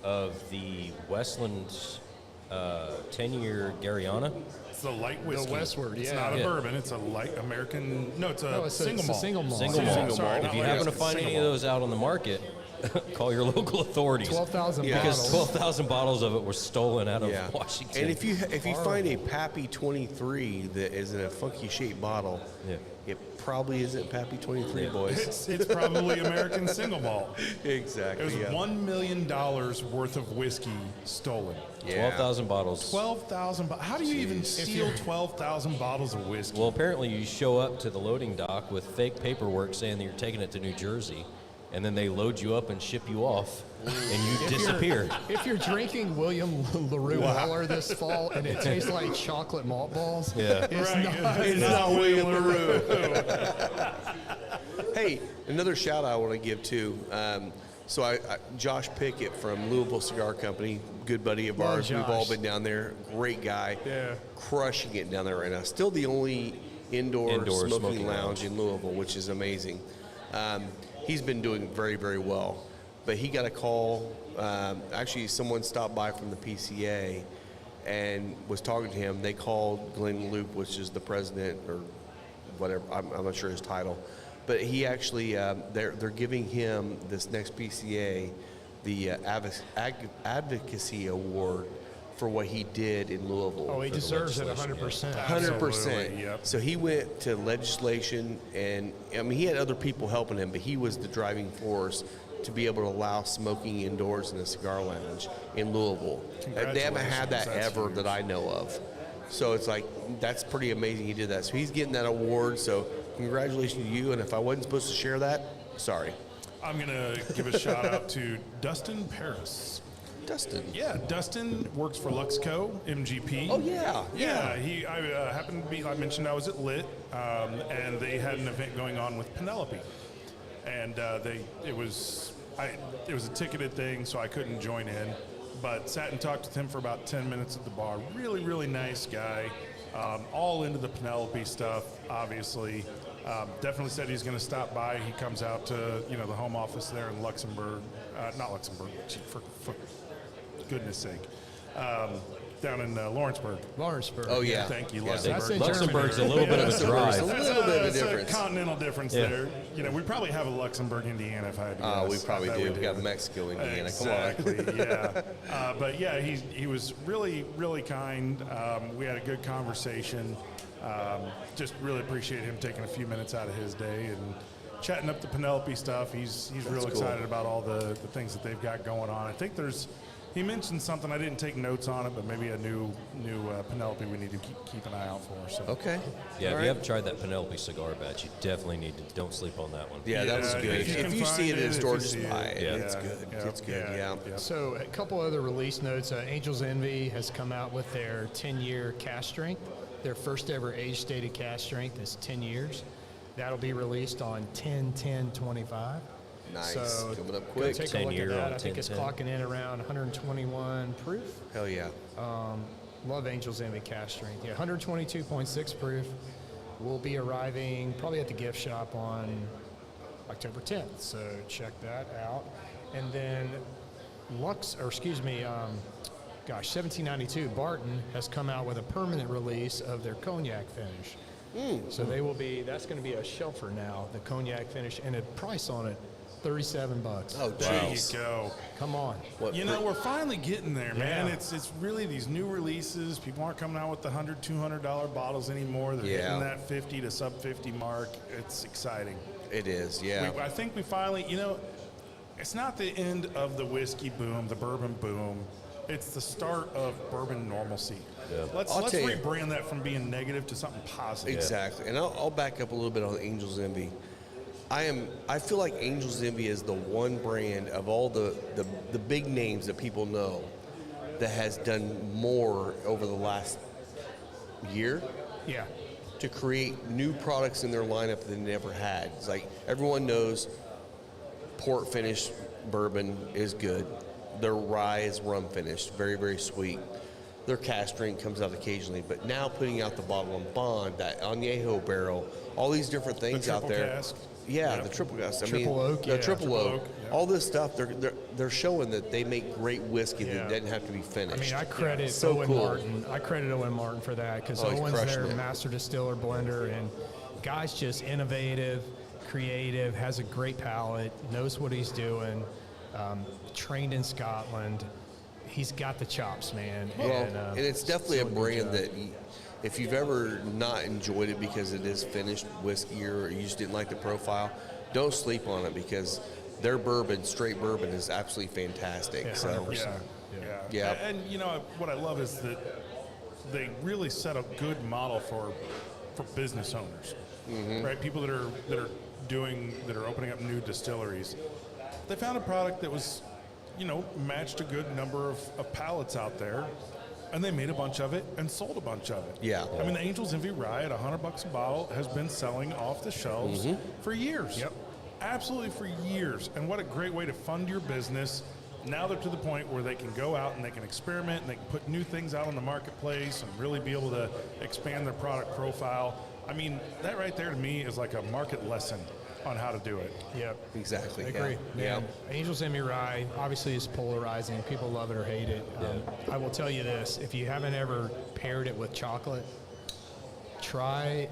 of the Westland's 10-year Gariana, It's the light whiskey. Westward, It's yeah. not a Yeah. bourbon. It's a light American. No, it's a No, single it's malt. a single malt. single Yeah, malt. sorry, If not you light happen to whiskey, find single any of malt. those out on the market, call your local authorities. 12,000 Because bottles. 12,000 bottles of it were stolen out of Yeah. Washington. And if you find a Pappy 23 that is in a funky shaped bottle, Yeah. it probably isn't Pappy 23, boys. It's probably American single malt. Exactly. It was yeah. $1 million worth of whiskey stolen. Yeah. 12,000 bottles. 12,000. How do you even steal 12,000 bottles of whiskey? Well, apparently you show up to the loading dock with fake paperwork saying that you're taking it to New Jersey, and then they load you up and ship you off, and you disappear. If you're drinking William LaRue Weller this fall and it tastes like chocolate malt balls, Yeah. it's Right. not. It's not William LaRue. Hey, another shout out I want to give too. Josh Pickett from Louisville Cigar Company, good buddy of Love ours. We've all Josh. been down there. Great guy. Yeah. Crushing it down there right now. Still the only indoor Indoor smoking smoking lounge in Louisville, which is amazing. He's been doing very, very well. But he got a call. Actually, someone stopped by from the PCA and was talking to him. They called Glenn Loop, which is the president or whatever. I'm not sure his title. But he actually, they're giving him this next PCA the Advocacy Award for what he did in Louisville. Oh, he For the deserves it legislation, 100%. 100%. Absolutely, yep. So he went to legislation, and I mean, he had other people helping him, but he was the driving force to be able to allow smoking indoors in a cigar lounge in Louisville. They haven't had that Congratulations, that's ever huge. that I know of. So it's like, that's pretty amazing he did that. So he's getting that award, so congratulations to you, and if I wasn't supposed to share that, sorry. I'm going to give a shout out to Dustin Paris. Dustin. Yeah, Dustin works for Luxco, MGP. Oh, yeah. Yeah, I happened to be, I mentioned I was at Lit, and they had an event going on with Penelope. And it was a ticketed thing, so I couldn't join in. But sat and talked with him for about 10 minutes at the bar. Really, really nice guy. All into the Penelope stuff, obviously. Definitely said he's going to stop by. He comes out to the home office there in Luxembourg, not Luxembourg, for goodness sake, down in Lawrenceburg. Lawrenceburg. Oh, yeah. Thank you, Yeah. Luxembourg. That's in Luxembourg's a Germany. little bit of a It's a drive. little bit of a It's difference. a continental difference Yeah. there. We probably have a Luxembourg, Indiana, if I had to guess. We probably I bet do. we We got Mexico, Indiana. Exactly, Come on. yeah. But yeah, he was really, really kind. We had a good conversation. Just really appreciate him taking a few minutes out of his day and chatting up the Penelope stuff. He's real cool. excited about all the things that they've got going on. I think he mentioned something, I didn't take notes on it, but maybe a new Penelope we need to keep an eye out for. So. Okay. Yeah, All if right. you haven't tried that Penelope cigar batch, you definitely need to. Don't sleep on that one. Yeah, that was Yeah, good. if you If can you see find it in it, store, if you just see buy it. it. Yeah. It's good. It's good. Yeah. So a couple other release notes. Angel's Envy has come out with their 10-year cash strength. Their first ever age-stated cash strength is 10 years. That'll be released on 10/10/25. Nice. So Coming up go quick. take a 10 look year at that. on I think it's 10/10. clocking in around 121 proof. Hell yeah. Love Angel's Envy cash strength. Yeah, 122.6 proof. Will be arriving probably at the gift shop on October 10th. So check that out. And then 1792 Barton has come out with a permanent release of their cognac finish. So that's going to be a shelfer now, the cognac finish, and a price on it, $37. Oh, There you jeez. go. Come on. What, We're finally getting there, man. Yeah. It's really these new releases. People aren't coming out with the $100, $200 bottles anymore. They're Yeah. hitting that 50 to sub 50 mark. It's exciting. It is, yeah. I think we finally, it's not the end of the whiskey boom, the bourbon boom. It's the start of bourbon normalcy. Yeah. Let's I'll tell you- rebrand that from being negative to something positive. Exactly. And I'll back up a little bit on Angel's Envy. I feel like Angel's Envy is the one brand of all the big names that people know that has done more over the last year Yeah. to create new products in their lineup than they never had. It's like everyone knows port finished bourbon is good. Their rye is rum finished, very, very sweet. Their cask strength comes out occasionally, but now putting out the bottle and bond, that añejo barrel, all these different things out triple there. cask. Yeah, Yep. the triple cask. Triple oak, the yeah, triple triple oak. oak, yeah. All this stuff, they're showing that they make great whiskey Yeah. that doesn't have to be I finished. mean, I credit So Owen cool. Martin. I credit Owen Martin for that because Oh, he's Owen's crushing their it. master distiller blender, and guy's just innovative, creative, has a great palate, knows what he's doing. Trained in Scotland, he's got the chops, man. Well, and it's definitely a doing good brand job. that if you've ever not enjoyed it because it is finished whiskey or you just didn't like the profile, don't sleep on it because their bourbon, straight bourbon, is absolutely fantastic. Yeah, So 100%. Yeah. Yeah. And you know what I love is that they really set a good model for business owners, right? People that are opening up new distilleries. They found a product that was, matched a good number of pallets out there, and they made a bunch of it and sold a bunch of it. Yeah. I mean, the Angel's Envy Rye at $100 a bottle has been selling off the shelves for years. Yep. Absolutely for years. And what a great way to fund your business. Now they're to the point where they can go out and they can experiment and they can put new things out on the marketplace and really be able to expand their product profile. I mean, that right there to me is like a market lesson on how to do it. Yep. exactly. I agree. Yeah. Man, Angel's Envy Rye obviously is polarizing. People love it or hate it. I will tell you this: if you haven't ever paired it with chocolate, try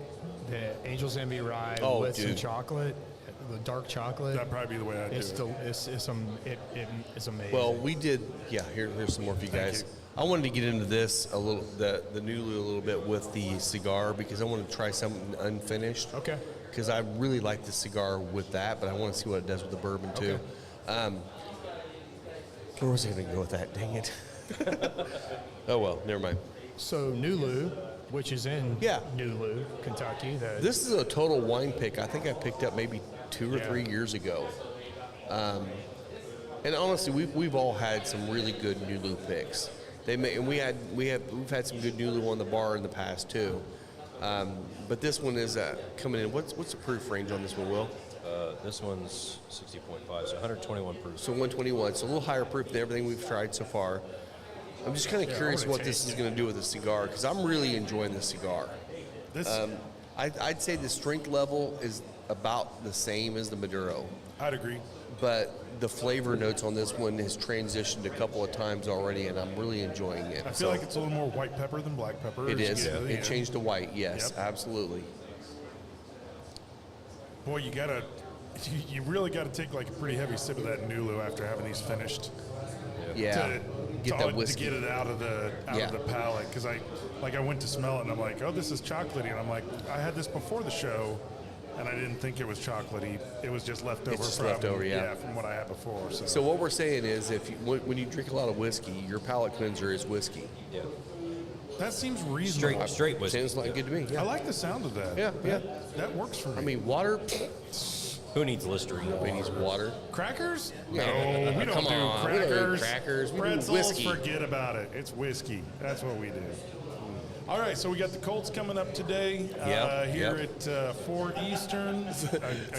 the Angel's Envy Rye Oh, with some dude. chocolate, the dark chocolate. That'd probably be the way I'd It's do it. it's amazing. Well, we did. Yeah. Here's some more for you guys. you. I wanted to get into this a little, the Nulu a little bit with the cigar because I wanted to try something unfinished. Okay. Because I really like the cigar with that, but I want to see what it does with the bourbon too. Where was I going to go with that? Dang it. Oh well, never mind. So Nulu, which is in Yeah. Nulu, Kentucky. This is a total wine pick. I think I picked up maybe 2 or Yeah. 3 years ago. And honestly, we've all had some really good Nulu picks. And we've had some good Nulu on the bar in the past too. But this one is coming in. What's the proof range on this one, Will? This one's 60.5, so 121 proof. So 121. So a little higher proof than everything we've tried so far. I'm just kind of curious wanna what this is going to do with the cigar because I'm really enjoying the cigar. This, I'd say the strength level is about the same as the Maduro, I'd agree. but the flavor notes on this one has transitioned a couple of times already, and I'm really enjoying it. I feel like it's a little more white pepper than black pepper. It as you is. get to the It end. changed to white. Yes, Yep. absolutely. Boy, you really got to take like a pretty heavy sip of that Nulu after having these finished. Yeah, To get that whiskey. to get it out of the Yeah. palate because I went to smell it and I'm like, oh, this is chocolatey, and I'm like, I had this before the show and I didn't think it was chocolatey. It was just leftover. It's just from, leftover, yeah. from what I had before. So, So what we're saying is, when you drink a lot of whiskey, your palate cleanser is whiskey. Yeah. that seems reasonable. Straight whiskey. Sounds like good to me. I Yeah. like the sound of that. Yeah, yeah. That works for me. I mean, water. Who needs Listerine? Nobody needs water. crackers? Yeah. No, we don't Come do on, we don't do crackers. crackers. We do Pretzels, whiskey. forget about it. It's whiskey. That's what we do. All right, so we got the Colts coming up today here yep. at 4 Eastern. against,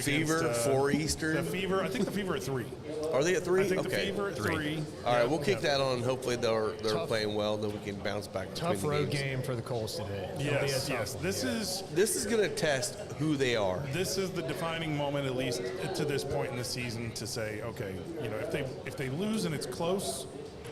Fever, 4 Eastern. The Fever, I think the Fever at 3. Are they at 3? I think okay. the Fever at 3. All right, we'll kick Yeah. that on. Hopefully they're Tough- playing well, then we can bounce back between tough the road games. game for the Colts today. It'll be a Yes, tough yes. one, This yeah. This is going to test who they are. is the defining moment, at least to this point in the season, to say, okay, if they lose and it's close,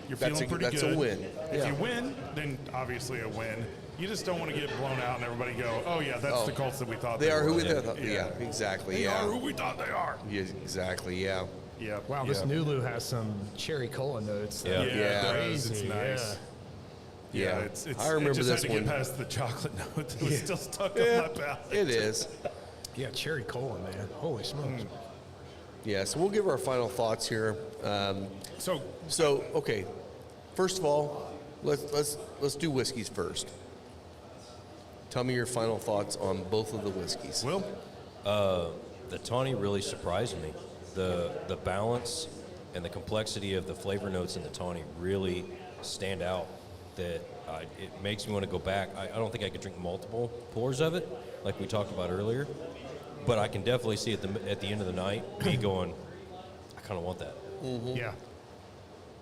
you're That's feeling a- pretty that's a good. win. If Yeah. you win, then obviously a win. You just don't want to get blown out and everybody go, oh yeah, that's Oh. the Colts that we thought They are were. who we thought. Yeah, exactly. They yeah. are who we thought they are. Yeah, exactly. Yeah. Yeah. Wow, yeah. this Nulu has some cherry cola notes. Yeah. Yeah, Yeah. it does. Crazy, It's nice. Yeah. It's I remember it just this had to one. get past the chocolate note that was still stuck on Yeah, my palate. it is. Yeah, cherry cola, man. Holy smokes. Yeah, so we'll give our final thoughts here. So So, okay, first of all, let's do whiskeys first. Tell me your final thoughts on both of the whiskeys. Will? The Tawny really surprised me. The balance and the complexity of the flavor notes in the Tawny really stand out. That it makes me want to go back. I don't think I could drink multiple pours of it, like we talked about earlier. But I can definitely see at the end of the night me going, I kind of want that. Yeah.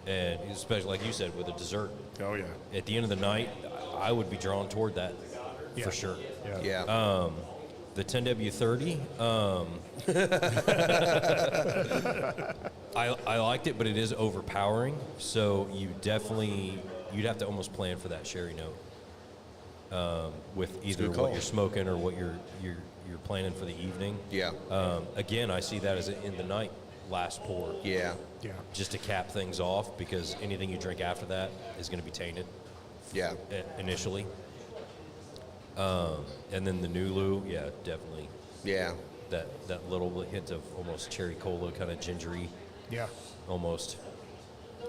And especially like you said with a dessert. Oh, yeah. At the end of the night, I would be drawn toward that for sure. Yeah. The 10W30, I liked it, but it is overpowering. So you'd have to almost plan for that sherry note with either good call. what you're smoking or what you're planning for the evening. Yeah. Again, I see that as an in the night last pour. Yeah. Yeah. Just to cap things off, because anything you drink after that is going to be tainted Yeah. initially. And then the Nulu, yeah, definitely. Yeah. That little hint of almost cherry cola, kind of gingery, Yeah. almost.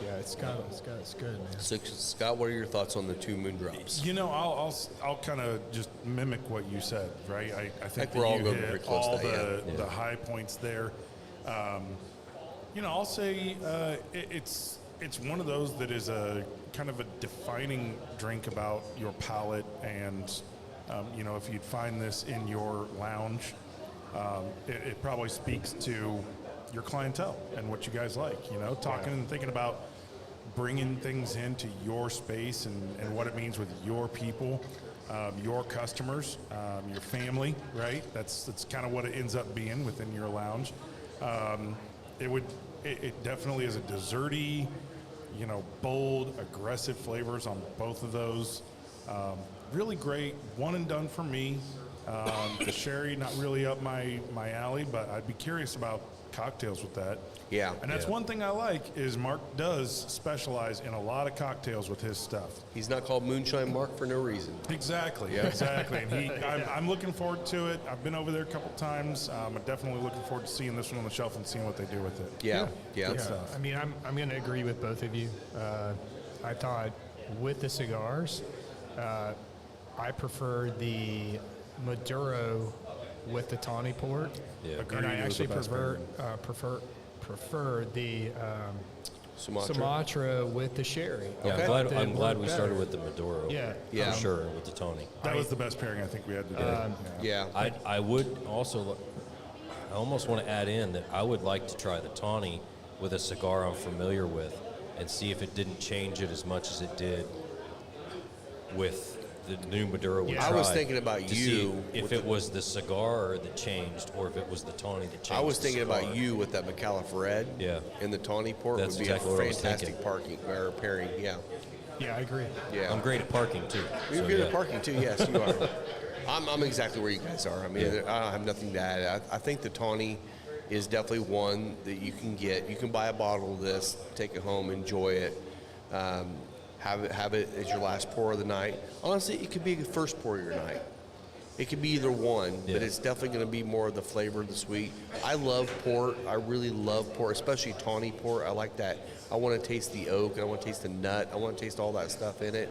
Yeah, it's good, man. So, Scott, what are your thoughts on the two Moon Drops? You know, I'll kind of just mimic what you said, right? I think we're all that you going very hit close all to that, the high points there. You know, I'll say it's one of those that is a kind of a defining drink about your palate, and you know, if you'd find this in your lounge, it probably speaks to your clientele and what you guys like. You know, talking and thinking about bringing things into your space and what it means with your people, your customers, your family, right? That's kind of what it ends up being within your lounge. It definitely is a desserty, you know, bold, aggressive flavors on both of those. Really great, one and done for me. The sherry, not really up my alley, but I'd be curious about cocktails with that. Yeah. And that's one thing I like is Mark does specialize in a lot of cocktails with his stuff. He's not called Moonshine Mark for no reason. Exactly, exactly. And I'm looking forward to it. I've been over there a couple times. I'm definitely looking forward to seeing this one on the shelf and seeing what they do with it. Yeah. Good stuff. I mean, I'm going to agree with both of you. I thought with the cigars, I prefer the Maduro with the tawny port. Yeah. Agreed, And I it was actually the best prefer the Sumatra. Sumatra with the sherry. Yeah, Okay. I'm glad work we started better. with the Maduro. Yeah. Yeah. For sure, with the Tawny. That was the best pairing I think we had today. Yeah. I would also, I almost want to add in that I would like to try the Tawny with a cigar I'm familiar with and see if it didn't change it as much as it did with the new Maduro we Yeah. tried. I was thinking about to you see with if it was the cigar that changed or if it was the Tawny that changed. I was the thinking cigar. about you with that McAuliffe Red. Yeah. And the tawny port That's would be exactly a what I was fantastic thinking. parking or pairing. Yeah. Yeah, I agree. Yeah. I'm great at parking too. You're so good yeah. at parking too. Yes, you are. I'm exactly where you guys are. I mean, Yeah. I don't have nothing to add. I think the tawny is definitely one that you can get. You can buy a bottle of this, take it home, enjoy it. Have it as your last pour of the night. Honestly, it could be the first pour of your night. It could be either one, but Yeah. it's definitely going to be more of the flavor of the sweet. I love port. I really love port, especially tawny port. I like that. I want to taste the oak, and I want to taste the nut. I want to taste all that stuff in it.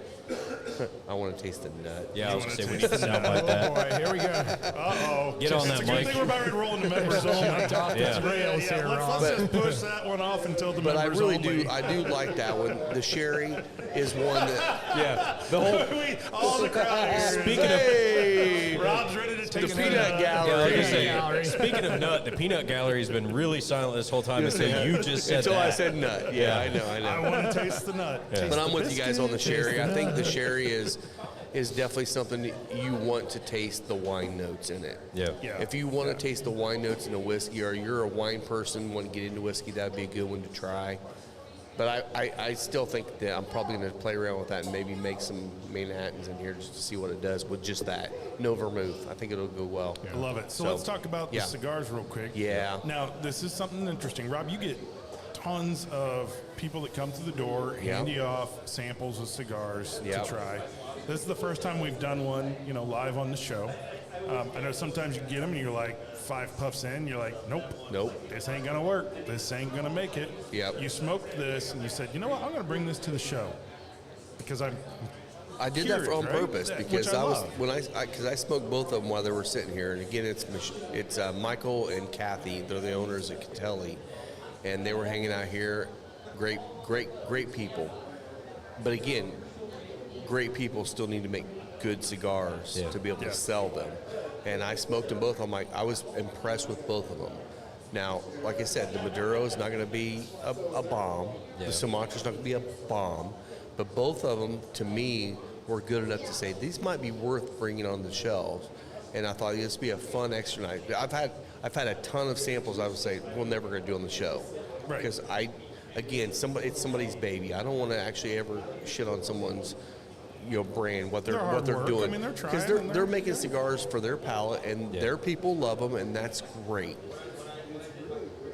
I want to taste the nut. Yeah, I was going to say, we wanna need to sound like that. Boy, here we go. Uh-oh. Get on It's that a good mic. thing we're about to roll into members only. Yeah. Rails here, let's Rob. just push that one off until the But I members really only. do. I do like that one. The sherry is one that. Yeah, the whole All the crowd here. Speaking of- Hey, Rob's ready to take the a peanut nut. Yeah, I was gallery. gonna say, Gallery. speaking of nut, the peanut gallery has been really silent this whole time until you just said Until that. I said nut. Yeah, I know. I want to taste the nut. Taste But I'm the with you guys on the biscuit, sherry. taste I think the nut. sherry is definitely something that you want to taste the wine notes in it. Yeah. Yeah. If you want to taste the wine notes in a whiskey, or you're a wine person, want to get into whiskey, that'd be a good one to try. But I still think that I'm probably going to play around with that and maybe make some Manhattans in here just to see what it does with just that. No vermouth. I think it'll go well. I love it. So, So, let's talk about yeah. the cigars real quick. Yeah. Now, this is something interesting. Rob, you get tons of people that come through the door, Yeah. hand you off samples of cigars Yeah. to try. This is the first time we've done one, you know, live on the show. I know sometimes you get them and you're like 5 puffs in, you're like, Nope. this ain't gonna work. This ain't gonna make it. Yep. You smoked this and you said, you know what, I'm gonna bring this to the show because I did that on right? purpose Which because I I was love. when because I smoked both of them while they were sitting here, and again it's Michael and Kathy. They're the owners of Catelli, and they were hanging out here. Great people, but again, great people still need to make good cigars to be able to sell them. And I smoked them both. I was impressed with both of them. Now, like I said, the Maduro is not going to be a bomb. Yeah. The Sumatra's not going to be a bomb. But both of them, to me, were good enough to say these might be worth bringing on the shelves. And I thought this would be a fun extra night. I've had a ton of samples I would say we're never going to do on the show. Right. Because it's somebody's baby. I don't want to actually ever shit on someone's brand, what they're hard work. doing. I mean, they're trying because and they're making cigars for their palate, and their people love them, and that's great.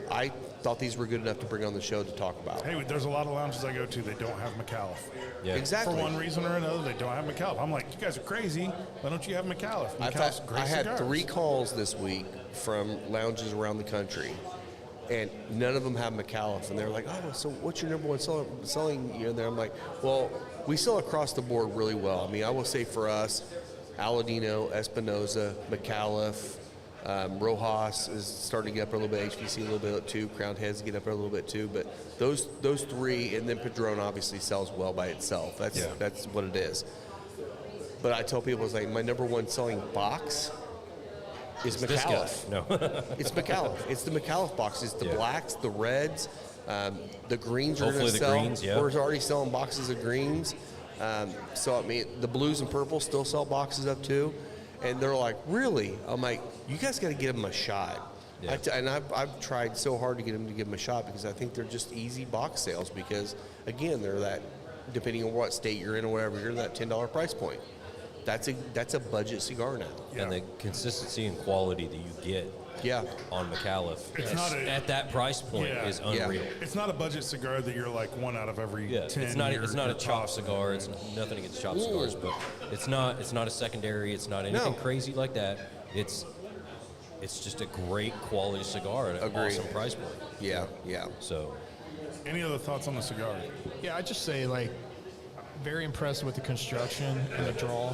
I thought these were good enough to bring on the show to talk about. Hey, there's a lot of lounges I go to, they don't have McAuliffe. Yeah. Exactly. For one reason or another, they don't have McAuliffe. I'm like, you guys are crazy. Why don't you have McAuliffe? I McAuliffe's great had cigars. 3 calls this week from lounges around the country, and none of them have McAuliffe. And they're like, oh, so what's your number one selling? There, I'm like, well, we sell across the board really well. I mean, I will say for us, Aladino, Espinosa, McAuliffe, Rojas is starting to get up a little bit. HPC a little bit too. Crowned Heads get up a little bit too. But those 3, and then Padron obviously sells well by itself. That's what it is. But I tell people, it's like my number one selling box is This guy. McAuliffe. No. It's McAuliffe. It's the McAuliffe box. It's the blacks, the reds, the greens are going Hopefully to the sell. greens, yeah. We're already selling boxes of greens. So I mean, the blues and purples still sell boxes of too. And they're like, really? I'm like, you guys got to give them a shot. Yeah. I've tried so hard to get them to give them a shot because I think they're just easy box sales because, again, they're that, depending on what state you're in or whatever, you're that $10 price point. That's a budget cigar now. And the consistency and quality that you get on McAuliffe It's not at that price point is unreal. It's not a budget cigar that you're like 1 out of every 10. It's not a you're chopped tossing. cigar. It's nothing against chopped cigars, but it's not a secondary. It's not anything crazy like that. It's just a great quality cigar at an awesome price point. Yeah. So Any other thoughts on the cigar? Yeah, I just say very impressed with the construction and the draw.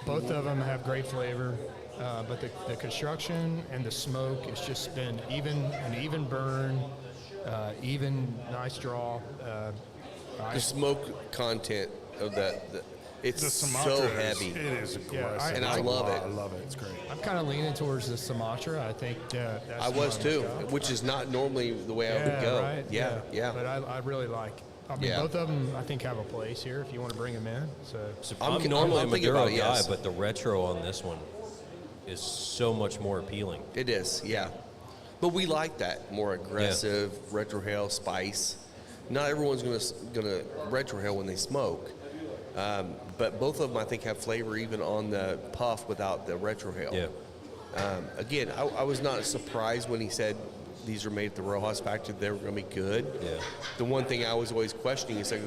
Both of them have great flavor, but the construction and the smoke, it's just been an even burn, even nice draw. The smoke content of it's The so Sumatra heavy. it is aggressive. And I love it. I love it. It's great. I'm kind of leaning towards the Sumatra. I think that's I was my too, style. which is not normally the way I would go. Right? Yeah. But I really like. I mean, both of them I think have a place here if you want to bring them in. So I'm normally a thinking Maduro about it, guy, yes. but the retro on this one is so much more appealing. It is, yeah. But we like that more aggressive retrohale spice. Not everyone's gonna retrohale when they smoke, but both of them I think have flavor even on the puff without the retrohale. Yeah. Again, I was not surprised when he said these are made at the Rojas factory. They were going to be good. Yeah. The one thing I was always questioning is like,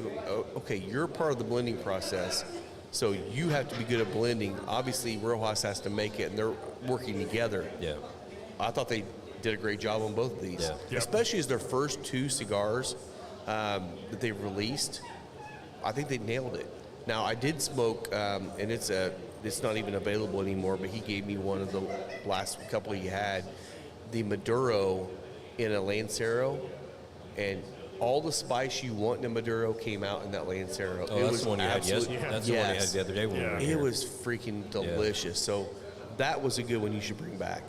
okay, you're part of the blending process, so you have to be good at blending. Obviously, Rojas has to make it, and they're working together. Yeah. I thought they did a great job on both of these, especially as their first 2 cigars that they released. I think they nailed it. Now, I did smoke, and it's not even available anymore, but he gave me one of the last couple he had, the Maduro in a Lancero, and all the spice you want in a Maduro came out in that Lancero. Oh, that's the one you had yesterday. That's the one you had the other day when we were It here. was freaking delicious. So that was a good one you should bring back.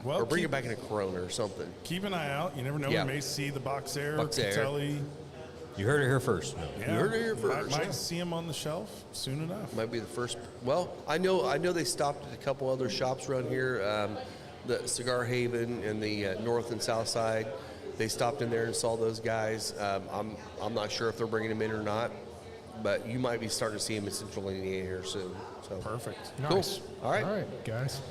Well, Or bring it back in a Corona or something. Keep an eye out. You never know. Yeah. We may see the Boxer, Boxer. Catelli. You heard it here first. No. Yeah. You heard it here first. Might see them on the shelf soon enough. Might be the first. Well, I know they stopped at a couple other shops around here. The Cigar Haven and the north and south side. They stopped in there and saw those guys. I'm not sure if they're bringing them in or not, but you might be starting to see them in Central Indiana here soon. So Perfect. nice. Cool. All right, guys.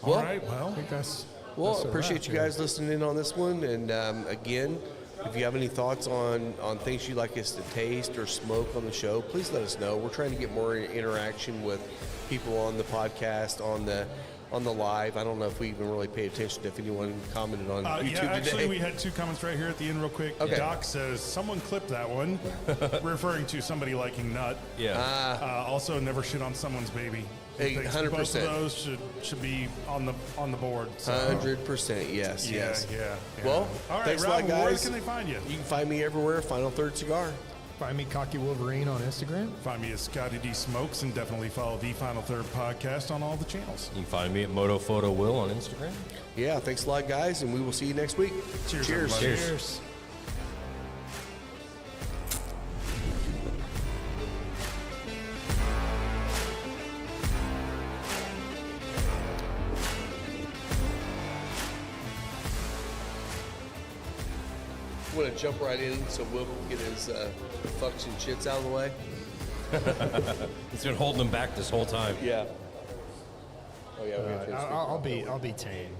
Well, All right. Well, I think that's. Well, that's a appreciate wrap you here. guys listening in on this one. And again, if you have any thoughts on things you'd like us to taste or smoke on the show, please let us know. We're trying to get more interaction with people on the podcast, on the live. I don't know if we even really paid attention to if anyone commented on YouTube Yeah, actually, today. we had 2 comments right here at the end, real quick. Okay. Doc says, someone clipped that one, referring to somebody liking nut. Yeah. Also, never shit on someone's baby. He thinks 100%. Both of those should be on the board. So. 100%. Yes. Yeah, yes. yeah. Well, all right, thanks a lot, Rob, where guys. can they find you? You can find me everywhere. Final Third Cigar. Find me Cocky Wolverine on Instagram. Find me at Scotty D Smokes, and definitely follow the Final Third podcast on all the channels. You can find me at Moto Photo Will on Instagram. Yeah. Thanks a lot, guys, and we will see you next week. Cheers, Cheers. everybody. Cheers. I'm going to jump right in so Will can get his fucks and shits out of the way. He's been holding them back this whole time. Yeah. Oh, yeah. we have to- I'll be tame.